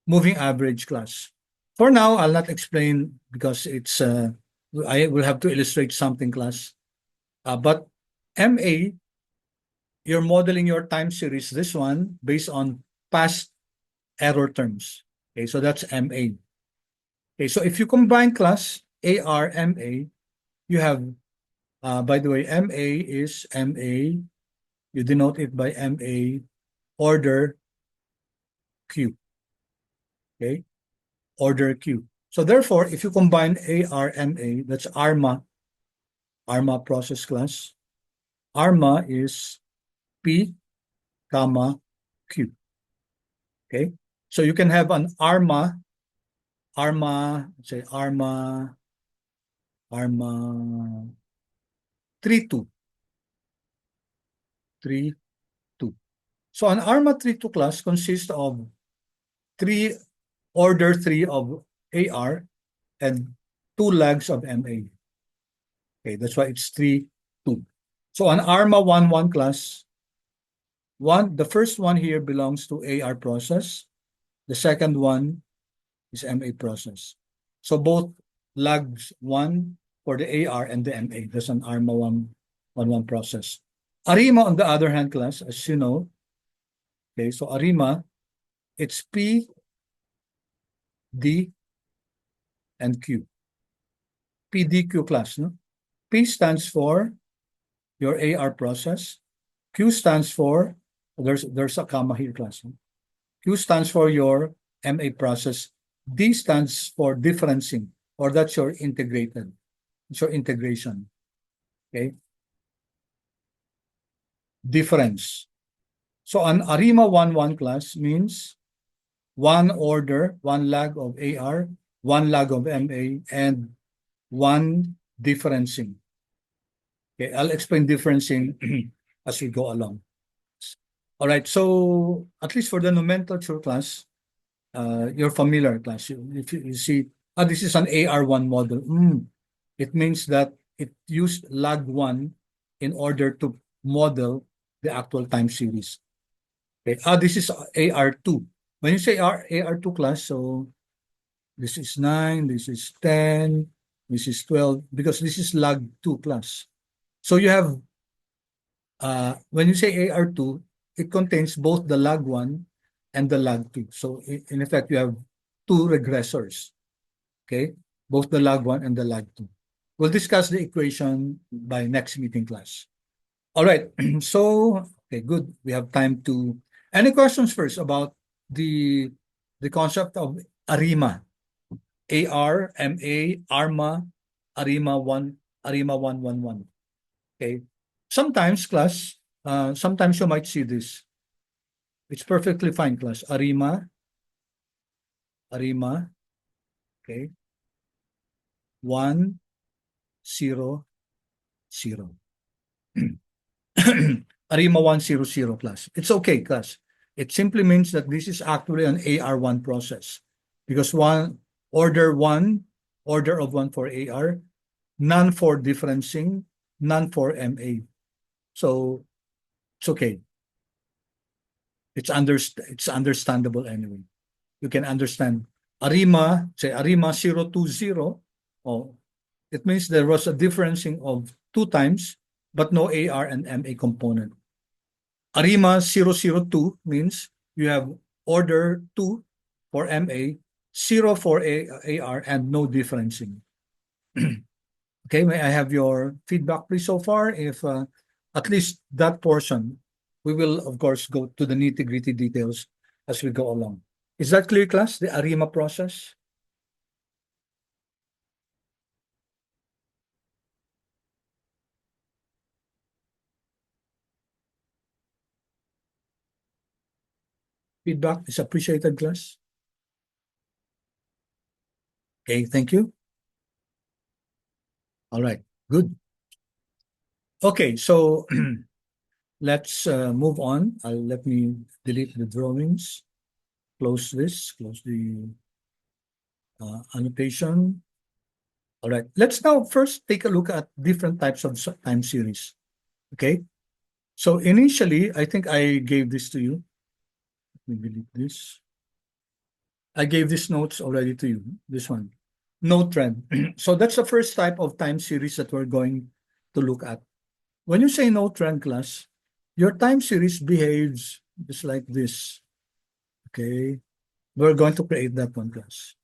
Moving average class. For now, I'll not explain because it's I will have to illustrate something class. But MA, you're modeling your time series, this one, based on past error terms. Okay, so that's MA. Okay, so if you combine class AR, MA, you have, by the way, MA is MA, you denote it by MA order Q. Okay, order Q. So therefore, if you combine ARMA, that's ARMA process class. ARMA is P, comma, Q. Okay, so you can have an ARMA, say ARMA 32. 32. So an ARMA 32 class consists of order 3 of AR and 2 lags of MA. Okay, that's why it's 3, 2. So an ARMA 1 class, the first one here belongs to AR process. The second one is MA process. So both lags 1 for the AR and the MA. That's an ARMA 1 process. ARIMA, on the other hand, class, as you know, okay, so ARIMA, it's P, D, and Q. PDQ class, no? P stands for your AR process. Q stands for, there's a comma here, class. No? Q stands for your MA process. D stands for differencing, or that's your integrated. It's your integration. Okay? Difference. So an ARIMA 1 class means 1 order, 1 lag of AR, 1 lag of MA, and 1 differencing. Okay, I'll explain differencing as we go along. All right, so at least for the nomenclature class, you're familiar class. If you see, this is an AR1 model. It means that it used lag1 in order to model the actual time series. Okay. This is AR2. When you say AR2 class, so this is 9, this is 10, this is 12, because this is lag2 class. So you have, when you say AR2, it contains both the lag1 and the lag2. So in effect, you have two regressors, okay? Both the lag1 and the lag2. We'll discuss the equation by next meeting class. All right, so, okay, good. We have time to, any questions first about the concept of ARIMA, ARMA, ARMA, ARIMA 1, ARIMA 111. Okay. Sometimes, class, sometimes you might see this. It's perfectly fine, class. ARIMA, ARIMA, okay. 1, 0, 0. ARIMA 100 class. It's okay, class. It simply means that this is actually an AR1 process because order of one for AR, none for differencing, none for MA. So it's okay. It's understandable anyway. You can understand ARIMA, say ARIMA 020. Oh, it means there was a differencing of 2 times, but no AR and MA component. ARIMA 002 means you have order 2 for MA, 0 for AR, and no differencing. Okay, may I have your feedback, please, so far? If at least that portion, we will, of course, go to the nitty-gritty details as we go along. Is that clear, class, the ARIMA process? Feedback is appreciated, class. Okay, thank you. All right, good. Okay, so let's move on. Let me delete the drawings, close this, close the annotation. All right, let's now first take a look at different types of time series. Okay, so initially, I think I gave this to you. Let me delete this. I gave these notes already to you, this one. No trend. So that's the first type of time series that we're going to look at. When you say no trend, class, your time series behaves just like this. Okay, we're going to create that one, class.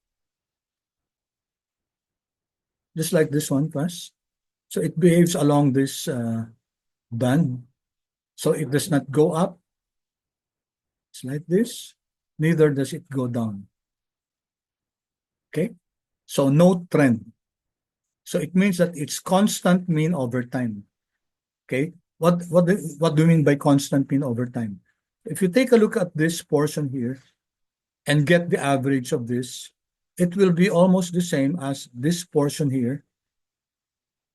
Just like this one, class. So it behaves along this band. So it does not go up. It's like this. Neither does it go down. Okay, so no trend. So it means that it's constant mean over time. Okay, what do you mean by constant mean over time? If you take a look at this portion here and get the average of this, it will be almost the same as this portion here,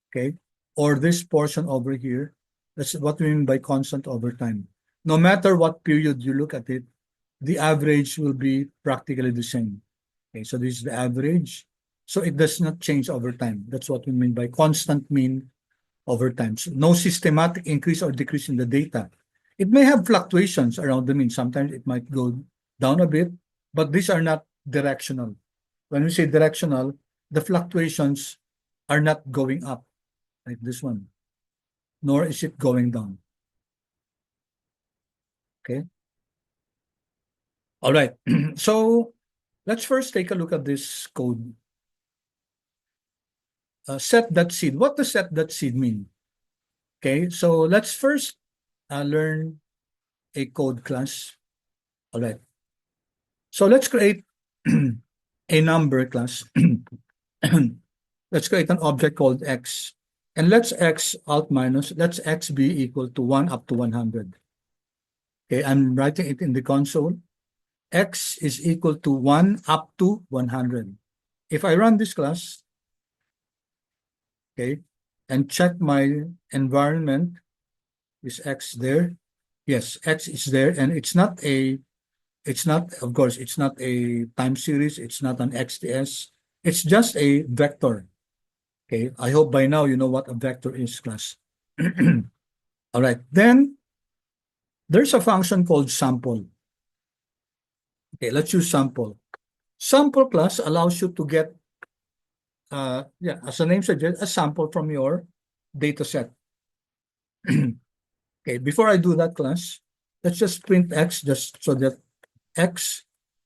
okay, or this portion over here. That's what we mean by constant over time. No matter what period you look at it, the average will be practically the same. Okay, so this is the average. So it does not change over time. That's what we mean by constant mean over time. So no systematic increase or decrease in the data. It may have fluctuations around the mean. Sometimes it might go down a bit, but these are not directional. When we say directional, the fluctuations are not going up like this one, nor is it going down. Okay. All right. So let's first take a look at this code. Set.seed. What does set.seed mean? Okay, so let's first learn a code class. All right. So let's create a number class. Let's create an object called x. And let's x alt minus, let's x be equal to 1 up to 100. Okay, I'm writing it in the console. X is equal to 1 up to 100. If I run this class, okay, and check my environment, Is X there? Yes, X is there, and it's not, of course, it's not a time series, it's not an XTS, it's just a vector. Okay, I hope by now you know what a vector is, class. All right, then there's a function called sample. Okay, let's use sample. Sample class allows you to get, yeah, as the name suggests, a sample from your data set. Okay, before I do that, class, let's just print X just so that X,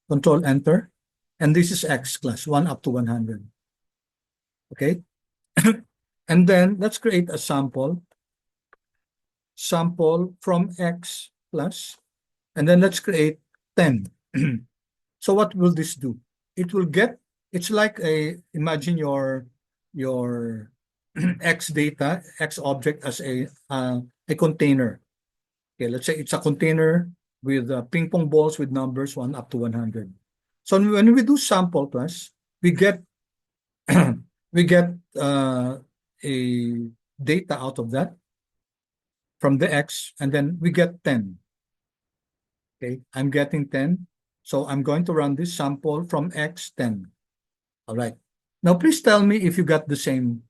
control enter, and this is X class, 1 up to 100. Okay, and then let's create a sample from X plus, and then let's create 10. So what will this do? It will get, it's like imagine your X data, X object as a container. Okay, let's say it's a container with ping pong balls with numbers 1 up to 100. So when we do sample class, we get we get a data out of that from the X, and then we get 10. Okay, I'm getting 10. So I'm going to run this sample from X 10. All right. Now please tell me if you got the same,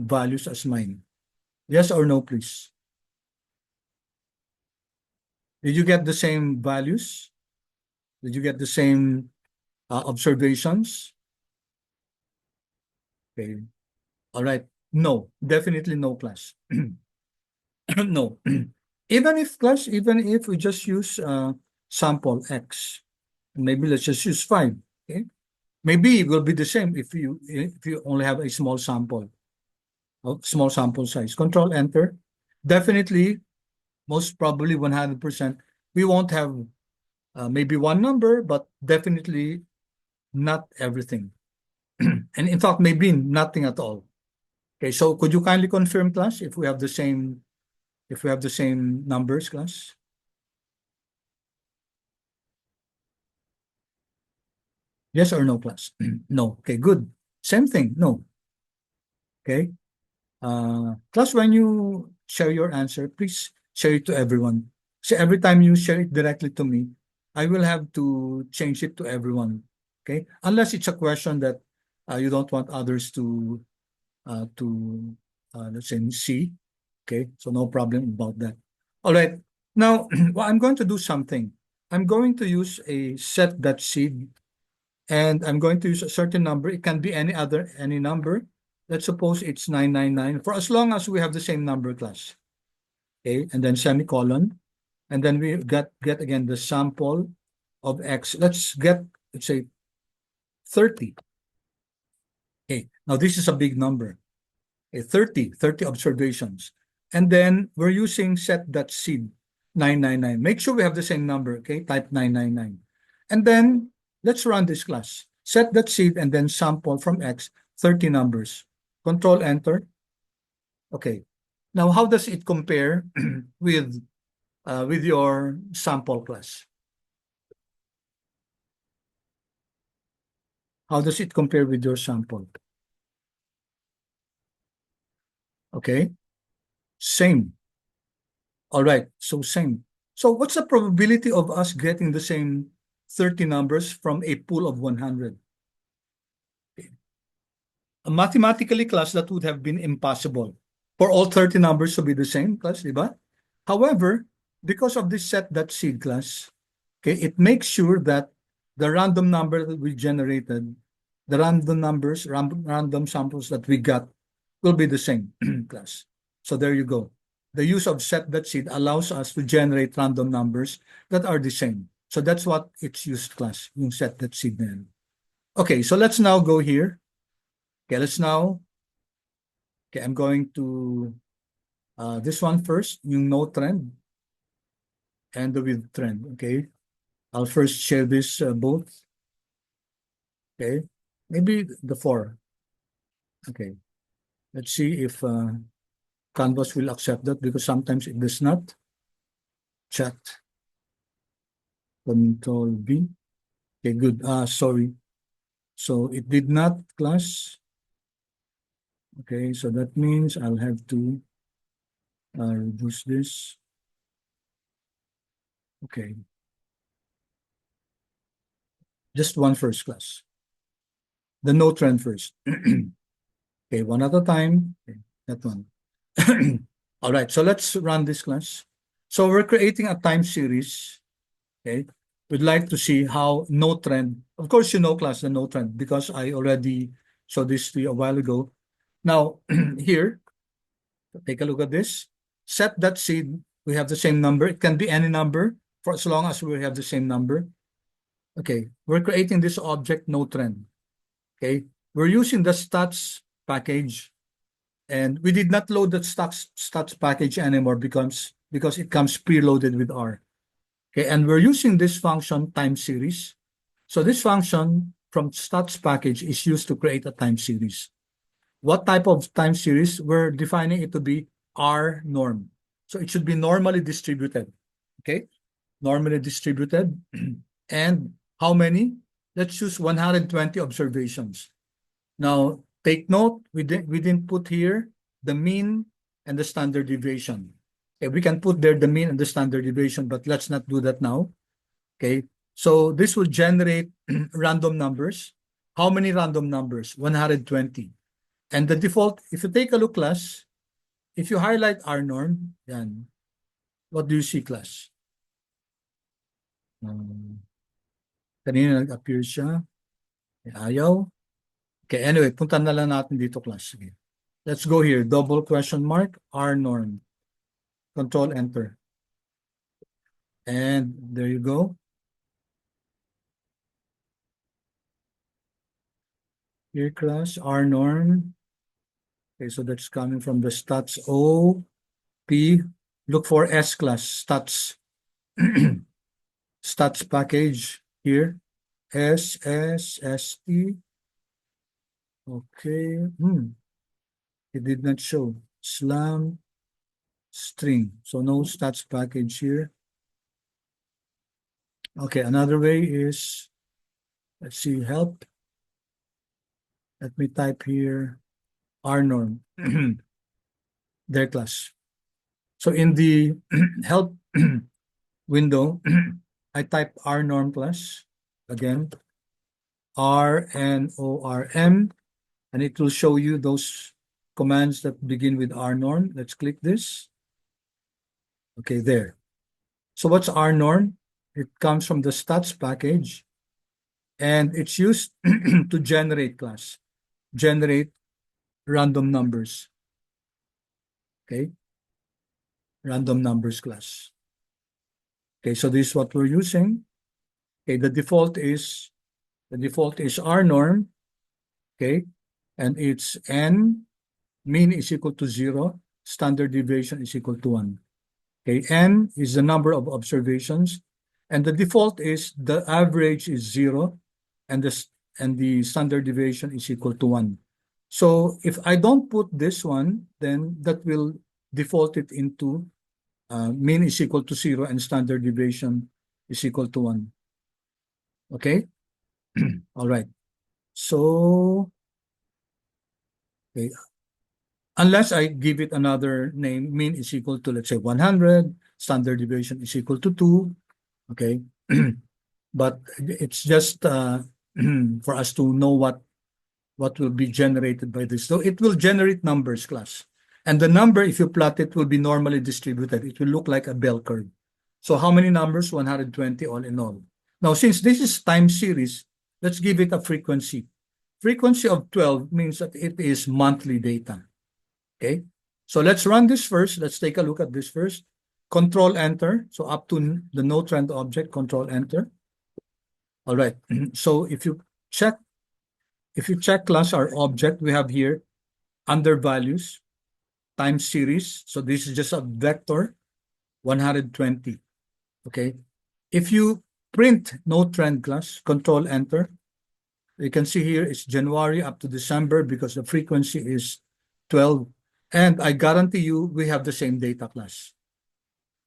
values as mine. Yes or no, please. Did you get the same values? Did you get the same observations? Okay. All right. No, definitely no, class. No. Even if we just use sample X, maybe let's just use 5. Okay. Maybe it will be the same if you only have a small sample, small sample size. Control enter. Definitely, most probably 100%. We won't have maybe one number, but definitely not everything. And in fact, maybe nothing at all. Okay, so could you kindly confirm, class, if we have the same, numbers, class? Yes or no, class? No. Okay, good. Same thing. No. Okay. Class, when you share your answer, please share it to everyone. So every time you share it directly to me, I will have to change it to everyone. Okay, unless it's a question that you don't want others to let's say see. Okay, so no problem about that. All right. Now, well, I'm going to do something. I'm going to use a set.seed, and I'm going to use a certain number. It can be any number. Let's suppose it's 999 for as long as we have the same number, class. Okay, and then semicolon, and then we get again the sample of X. Let's say 30. Okay, now this is a big number. Okay, 30 observations. And then we're using set.seed 999. Make sure we have the same number, okay? Type 999. And then let's run this class. Set.seed and then sample from X, 30 numbers. Control enter. Okay. Now, how does it compare with your sample class? How does it compare with your sample? Okay. Same. All right. So same. So what's the probability of us getting the same 30 numbers from a pool of 100? Mathematically, class, that would have been impossible for all 30 numbers to be the same, class, di ba? However, because of this set.seed, class, okay, it makes sure that the random number that we generated, the random samples that we got will be the same, class. So there you go. The use of set.seed allows us to generate random numbers that are the same. So that's what it's used, class, yung set.seed na yan. Okay, so let's now go here. Okay, I'm going to this one first, yung no trend and the with trend, okay? I'll first share this both, okay? Maybe the 4, okay? Let's see if Canvas will accept that because sometimes it does not. Chat, Control V, okay, good, sorry. So it did not, class. Okay, so that means I'll have to Reduce this. Okay. Just one first class. The no trend first. Okay, one at a time. Okay, that one. All right, so let's run this class. So we're creating a time series. Okay. We'd like to see how no trend, of course, you know, class, the no trend, because I already showed this to you a while ago. Now, here, take a look at this. Set that seed, we have the same number. It can be any number for as long as we have the same number. Okay, we're creating this object no trend. Okay, we're using the stats package, and we did not load the stats package anymore because it comes preloaded with R. Okay, and we're using this function time series. So this function from stats package is used to create a time series. What type of time series? We're defining it to be R norm. So it should be normally distributed. Okay, normally distributed. And how many? Let's choose 120 observations. Now, take note, we didn't put here the mean and the standard deviation. Okay, we can put there the mean and the standard deviation, but let's not do that now. Okay, so this will generate random numbers. How many random numbers? 120. And the default, if you take a look, class, if you highlight R norm, yan, what do you see, class? Kanina nag-appear siya. Ayaw. Okay, anyway, punta na lang natin dito, class. Okay. Let's go here. Double question mark, R norm. Control Enter. And there you go. Here, class, R norm. Okay, so that's coming from the stats O, P. Look for S class, stats. Stats package here. S, S, S, T. Okay. It did not show. Slam string. So no stats package here. Okay, another way is, let's see, help. Let me type here R norm. Their class. So in the help window, I type R norm class again, RNORM, and it will show you those commands that begin with R norm. Let's click this. Okay, there. So what's R norm? It comes from the stats package, and it's used to generate class, generate random numbers. Okay, random numbers class. Okay, so this is what we're using. Okay, the default is R norm. Okay, and it's n, mean is equal to 0, standard deviation is equal to 1. Okay, n is the number of observations, and the default is the average is 0, and the standard deviation is equal to 1. So if I don't put this one, then that will default it into mean is equal to 0 and standard deviation is equal to 1. Okay? All right. So, okay. Unless I give it another name, mean is equal to, let's say, 100, standard deviation is equal to 2. Okay? But it's just for us to know what will be generated by this. So it will generate numbers, class. And the number, if you plot it, will be normally distributed. It will look like a bell curve. So how many numbers? 120 all in all. Now, since this is time series, let's give it a frequency. Frequency of 12 means that it is monthly data. Okay? So let's run this first. Let's take a look at this first. Control Enter. So up to the no trend object, Control Enter. All right. So if you check class our object, we have here under values, time series. So this is just a vector, 120. Okay. If you print no trend class, Control Enter, you can see here it's January up to December because the frequency is 12. And I guarantee you we have the same data class.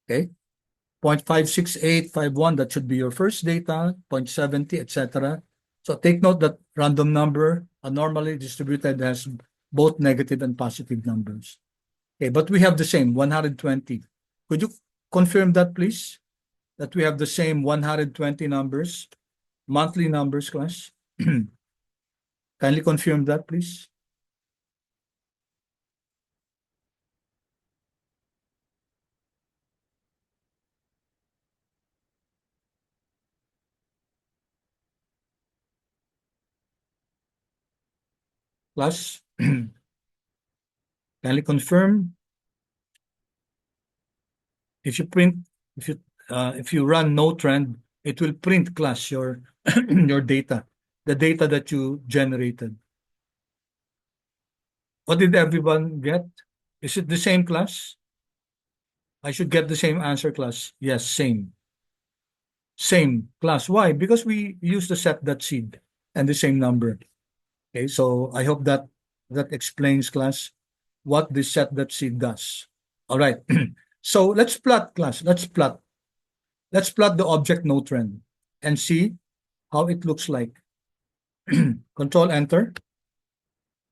Okay. 0.56851, that should be your first data, 0.70, etc. So take note that random number, normally distributed, has both negative and positive numbers. Okay, but we have the same 120. Could you confirm that, please? That we have the same 120 numbers, monthly numbers, class? Kindly confirm that, please. Class, kindly confirm. If you print, if you run no trend, it will print, class, your your data, the data that you generated. What did everyone get? Is it the same, class? I should get the same answer, class. Yes, same. Same, class. Why? Because we use the set.seed and the same number. Okay, so I hope that that explains, class, what the set.seed does. All right. So let's plot, class. Let's plot. Let's plot the object no trend and see how it looks like. Control Enter.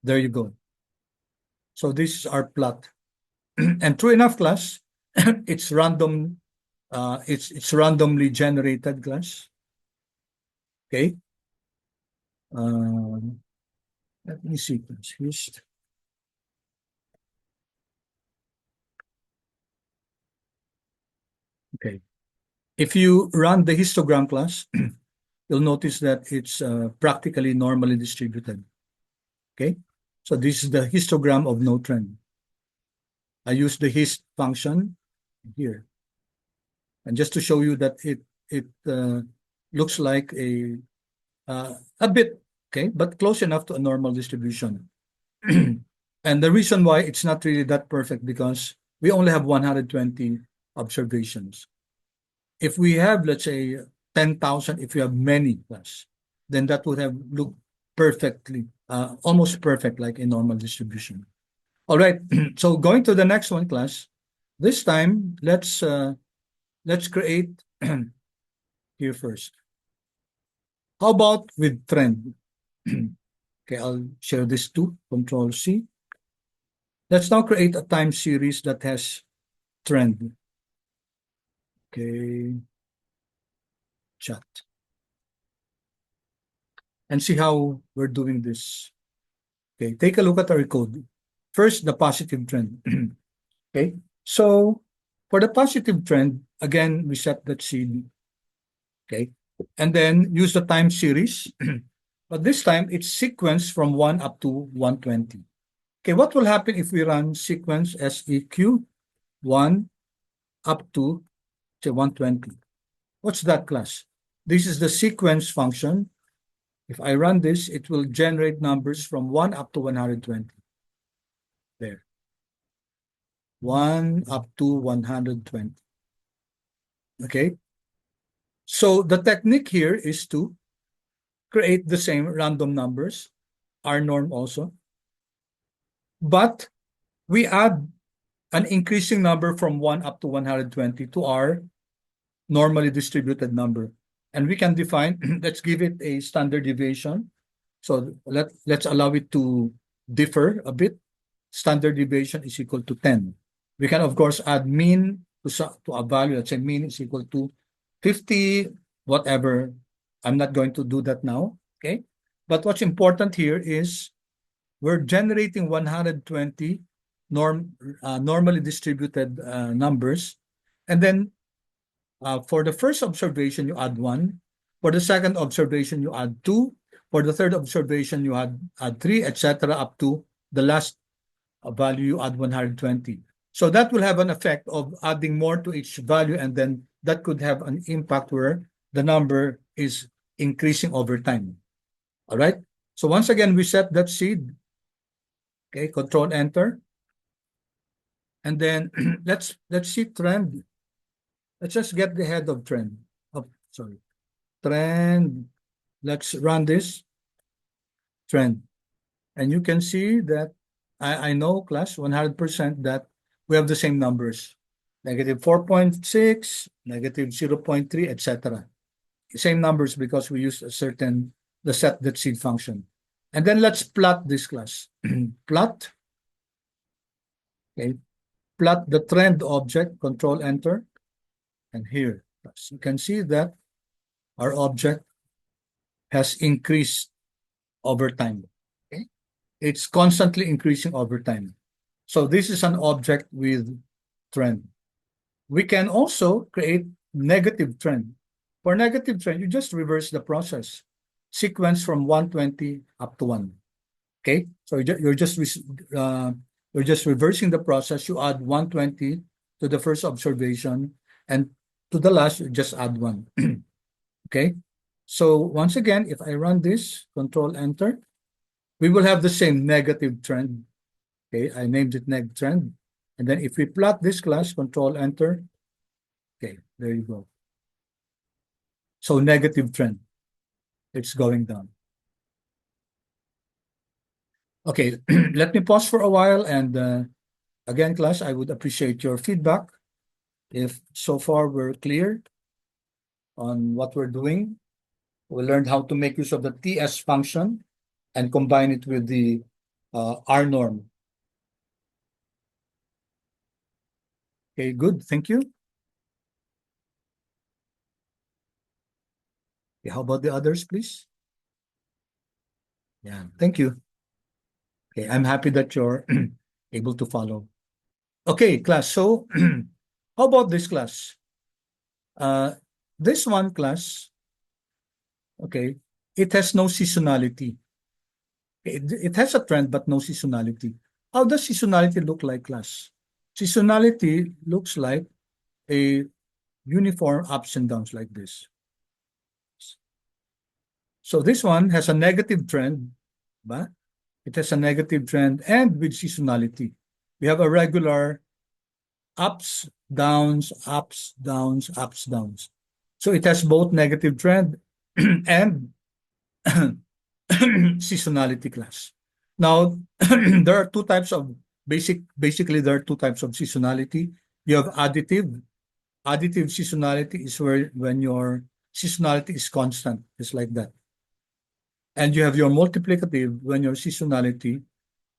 There you go. So this is our plot. And true enough, class, it's random. It's randomly generated, class. Okay. Um, let me see, class. Okay. If you run the histogram, class, you'll notice that it's practically normally distributed. Okay. So this is the histogram of no trend. I use the hist function here. And just to show you that it looks like a bit, okay, but close enough to a normal distribution. And the reason why it's not really that perfect because we only have 120 observations. If we have, let's say, 10,000, if we have many plus, then that would have looked perfectly, almost perfect, like a normal distribution. All right. So going to the next one, class. This time, let's create here first. How about with trend? Okay, I'll share this too. Control C. Let's now create a time series that has trend. Okay, chat. And see how we're doing this. Okay, take a look at our code. First, the positive trend. Okay, so for the positive trend, again, we set that seed. Okay, and then use the time series. But this time, it's sequence from 1 up to 120. Okay, what will happen if we run sequence SEQ 1 up to, say, 120? What's that, class? This is the sequence function. If I run this, it will generate numbers from 1 up to 120. There. 1 up to 120. Okay? So the technique here is to create the same random numbers, our norm also, but we add an increasing number from 1 up to 120 to our normally distributed number. And we can define, let's give it a standard deviation. So let's allow it to differ a bit. Standard deviation is equal to 10. We can, of course, add mean to a value. Let's say mean is equal to 50, whatever. I'm not going to do that now, okay? But what's important here is we're generating 120 normally distributed numbers. And then for the first observation, you add 1. For the second observation, you add 2. For the third observation, you add 3, etc., up to the last value, you add 120. So that will have an effect of adding more to each value, and then that could have an impact where the number is increasing over time. All right. So once again, we set that seed. Okay, Control Enter. And then let's see trend. Let's just get the head of trend. Oh, sorry. Trend. Let's run this trend. And you can see that I know, class, 100% that we have the same numbers. Negative 4.6, negative 0.3, etc. Same numbers because we use the set.seed function. And then let's plot this, class. Plot. Okay. plot the trend object, control enter, and here, you can see that our object has increased over time. Okay? It's constantly increasing over time. So this is an object with trend. We can also create negative trend. For negative trend, you just reverse the process. Sequence from 120 up to 1. Okay? So you're just reversing the process. You add 120 to the first observation, and to the last, you just add 1. Okay? So once again, if I run this, control enter, we will have the same negative trend. Okay, I named it neg trend. And then if we plot this class, control enter, okay, there you go. So negative trend, it's going down. Okay, let me pause for a while. And again, class, I would appreciate your feedback. If so far we're clear on what we're doing, we learned how to make use of the TS function and combine it with the R norm. Okay, good. Thank you. Okay, how about the others, please? Yeah, thank you. Okay, I'm happy that you're able to follow. Okay, class. So how about this class? This one class, okay, it has no seasonality. It has a trend, but no seasonality. How does seasonality look like, class? Seasonality looks like a uniform ups and downs like this. So this one has a negative trend, but it has a negative trend and with seasonality. We have a regular ups, downs, ups, downs, ups, downs. So it has both negative trend and seasonality class. Now, there are two types of basically there are two types of seasonality. You have additive. Additive seasonality is where when your seasonality is constant, it's like that. And you have your multiplicative when your seasonality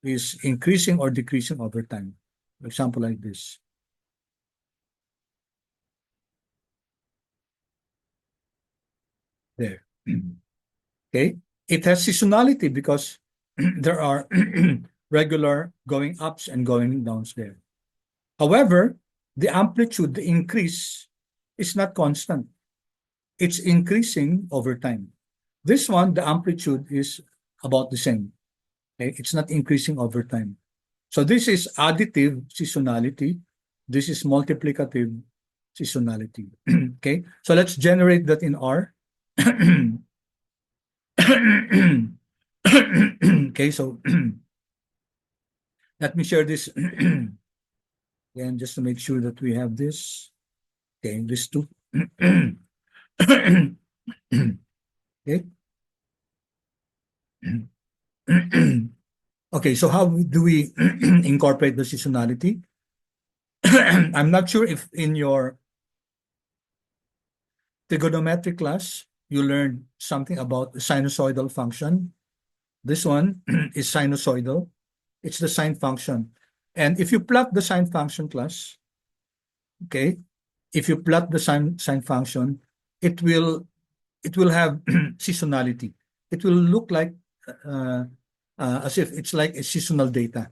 is increasing or decreasing over time. For example, like this. There. Okay. It has seasonality because there are regular going ups and going downs there. However, the amplitude, the increase, is not constant. It's increasing over time. This one, the amplitude is about the same. Okay? It's not increasing over time. So this is additive seasonality. This is multiplicative seasonality. Okay, so let's generate that in R. Okay, so let me share this again just to make sure that we have this. Okay, this too. Okay. Okay, so how do we incorporate the seasonality? I'm not sure if in your trigonometric class you learned something about the sinusoidal function. This one is sinusoidal. It's the sine function. And if you plot the sine function, class, okay, if you plot the sine function, it will have seasonality. It will look like uh, as if it's like a seasonal data.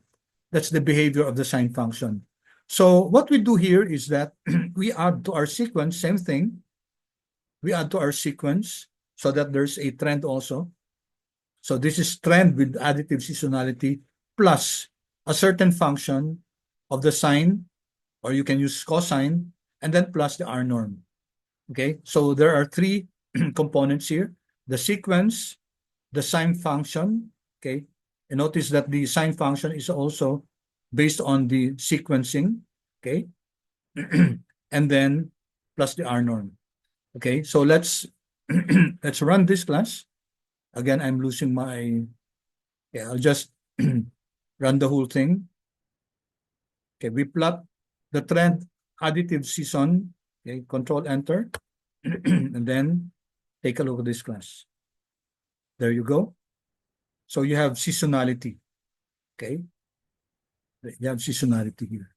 That's the behavior of the sine function. So what we do here is that we add to our sequence, same thing. We add to our sequence so that there's a trend also. So this is trend with additive seasonality plus a certain function of the sine, or you can use cosine, and then plus the R norm. Okay, so there are three components here: the sequence, the sine function. Okay, and notice that the sine function is also based on the sequencing. Okay, and then plus the R norm. Okay, so let's let's run this class. Again, I'm losing my. Yeah, I'll just run the whole thing. Okay, we plot the trend additive season. Okay, control enter, and then take a look at this class. There you go. So you have seasonality. Okay, you have seasonality here.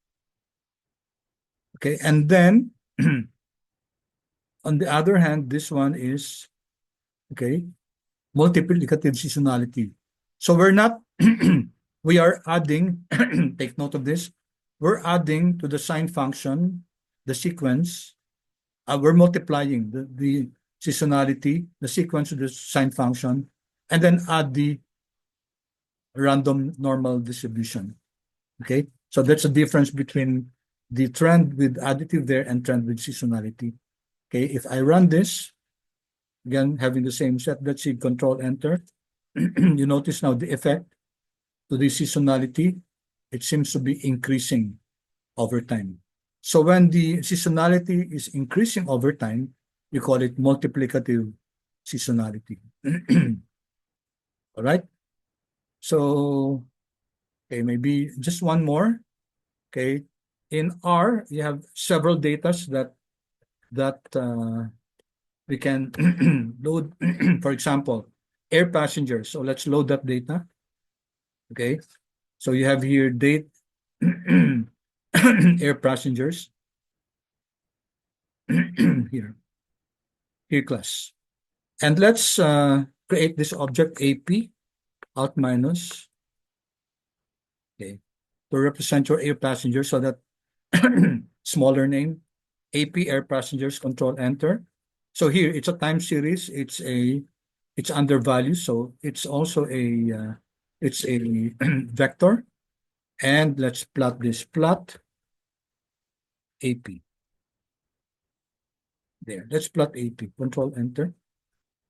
Okay, and then on the other hand, this one is okay, multiplicative seasonality. So we're not we are adding take note of this. We're adding to the sine function the sequence. We're multiplying the seasonality, the sequence to the sine function, and then add the random normal distribution. Okay, so that's a difference between the trend with additive there and trend with seasonality. Okay, if I run this, again, having the same set, let's see, control enter. You notice now the effect to the seasonality, it seems to be increasing over time. So when the seasonality is increasing over time, you call it multiplicative seasonality. All right. So, okay, maybe just one more. Okay. In R, you have several datas that we can load. For example, air passengers. So let's load that data. Okay. So you have here date air passengers here class. And let's create this object AP out minus, okay, to represent your air passengers so that smaller name, AP air passengers, control enter. So here it's a time series, it's under value, so it's also it's a vector. And let's plot this, plot AP. There, let's plot AP, control enter.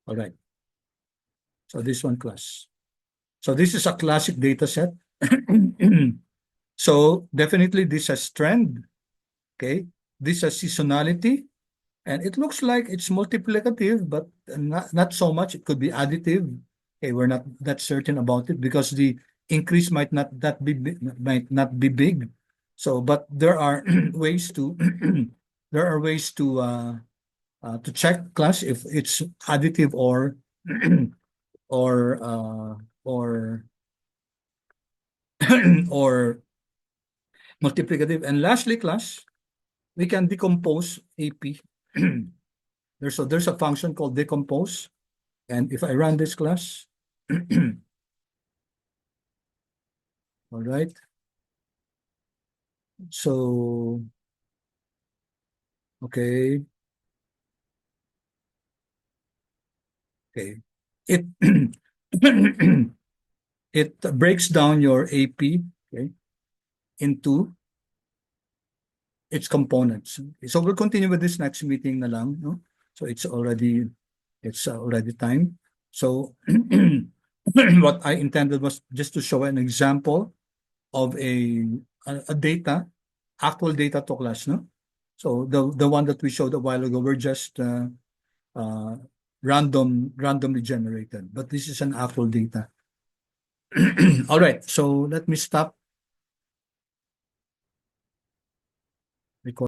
All right. So this one class. So this is a classic data set. So definitely this has trend, okay? This has seasonality, and it looks like it's multiplicative, but not so much. It could be additive. Okay, we're not that certain about it because the increase might not be big. So, but there are ways to there are ways to check class if it's additive or or or multiplicative. And lastly, class, we can decompose AP. There's a function called decompose. And if I run this class, all right. So, okay. Okay. It it breaks down your AP, okay, into its components. So we'll continue with this next meeting na lang, no? So it's already time. So what I intended was just to show an example of a data, actual data to class, no? So the one that we showed a while ago were just uh, randomly generated, but this is an actual data. All right, so let me stop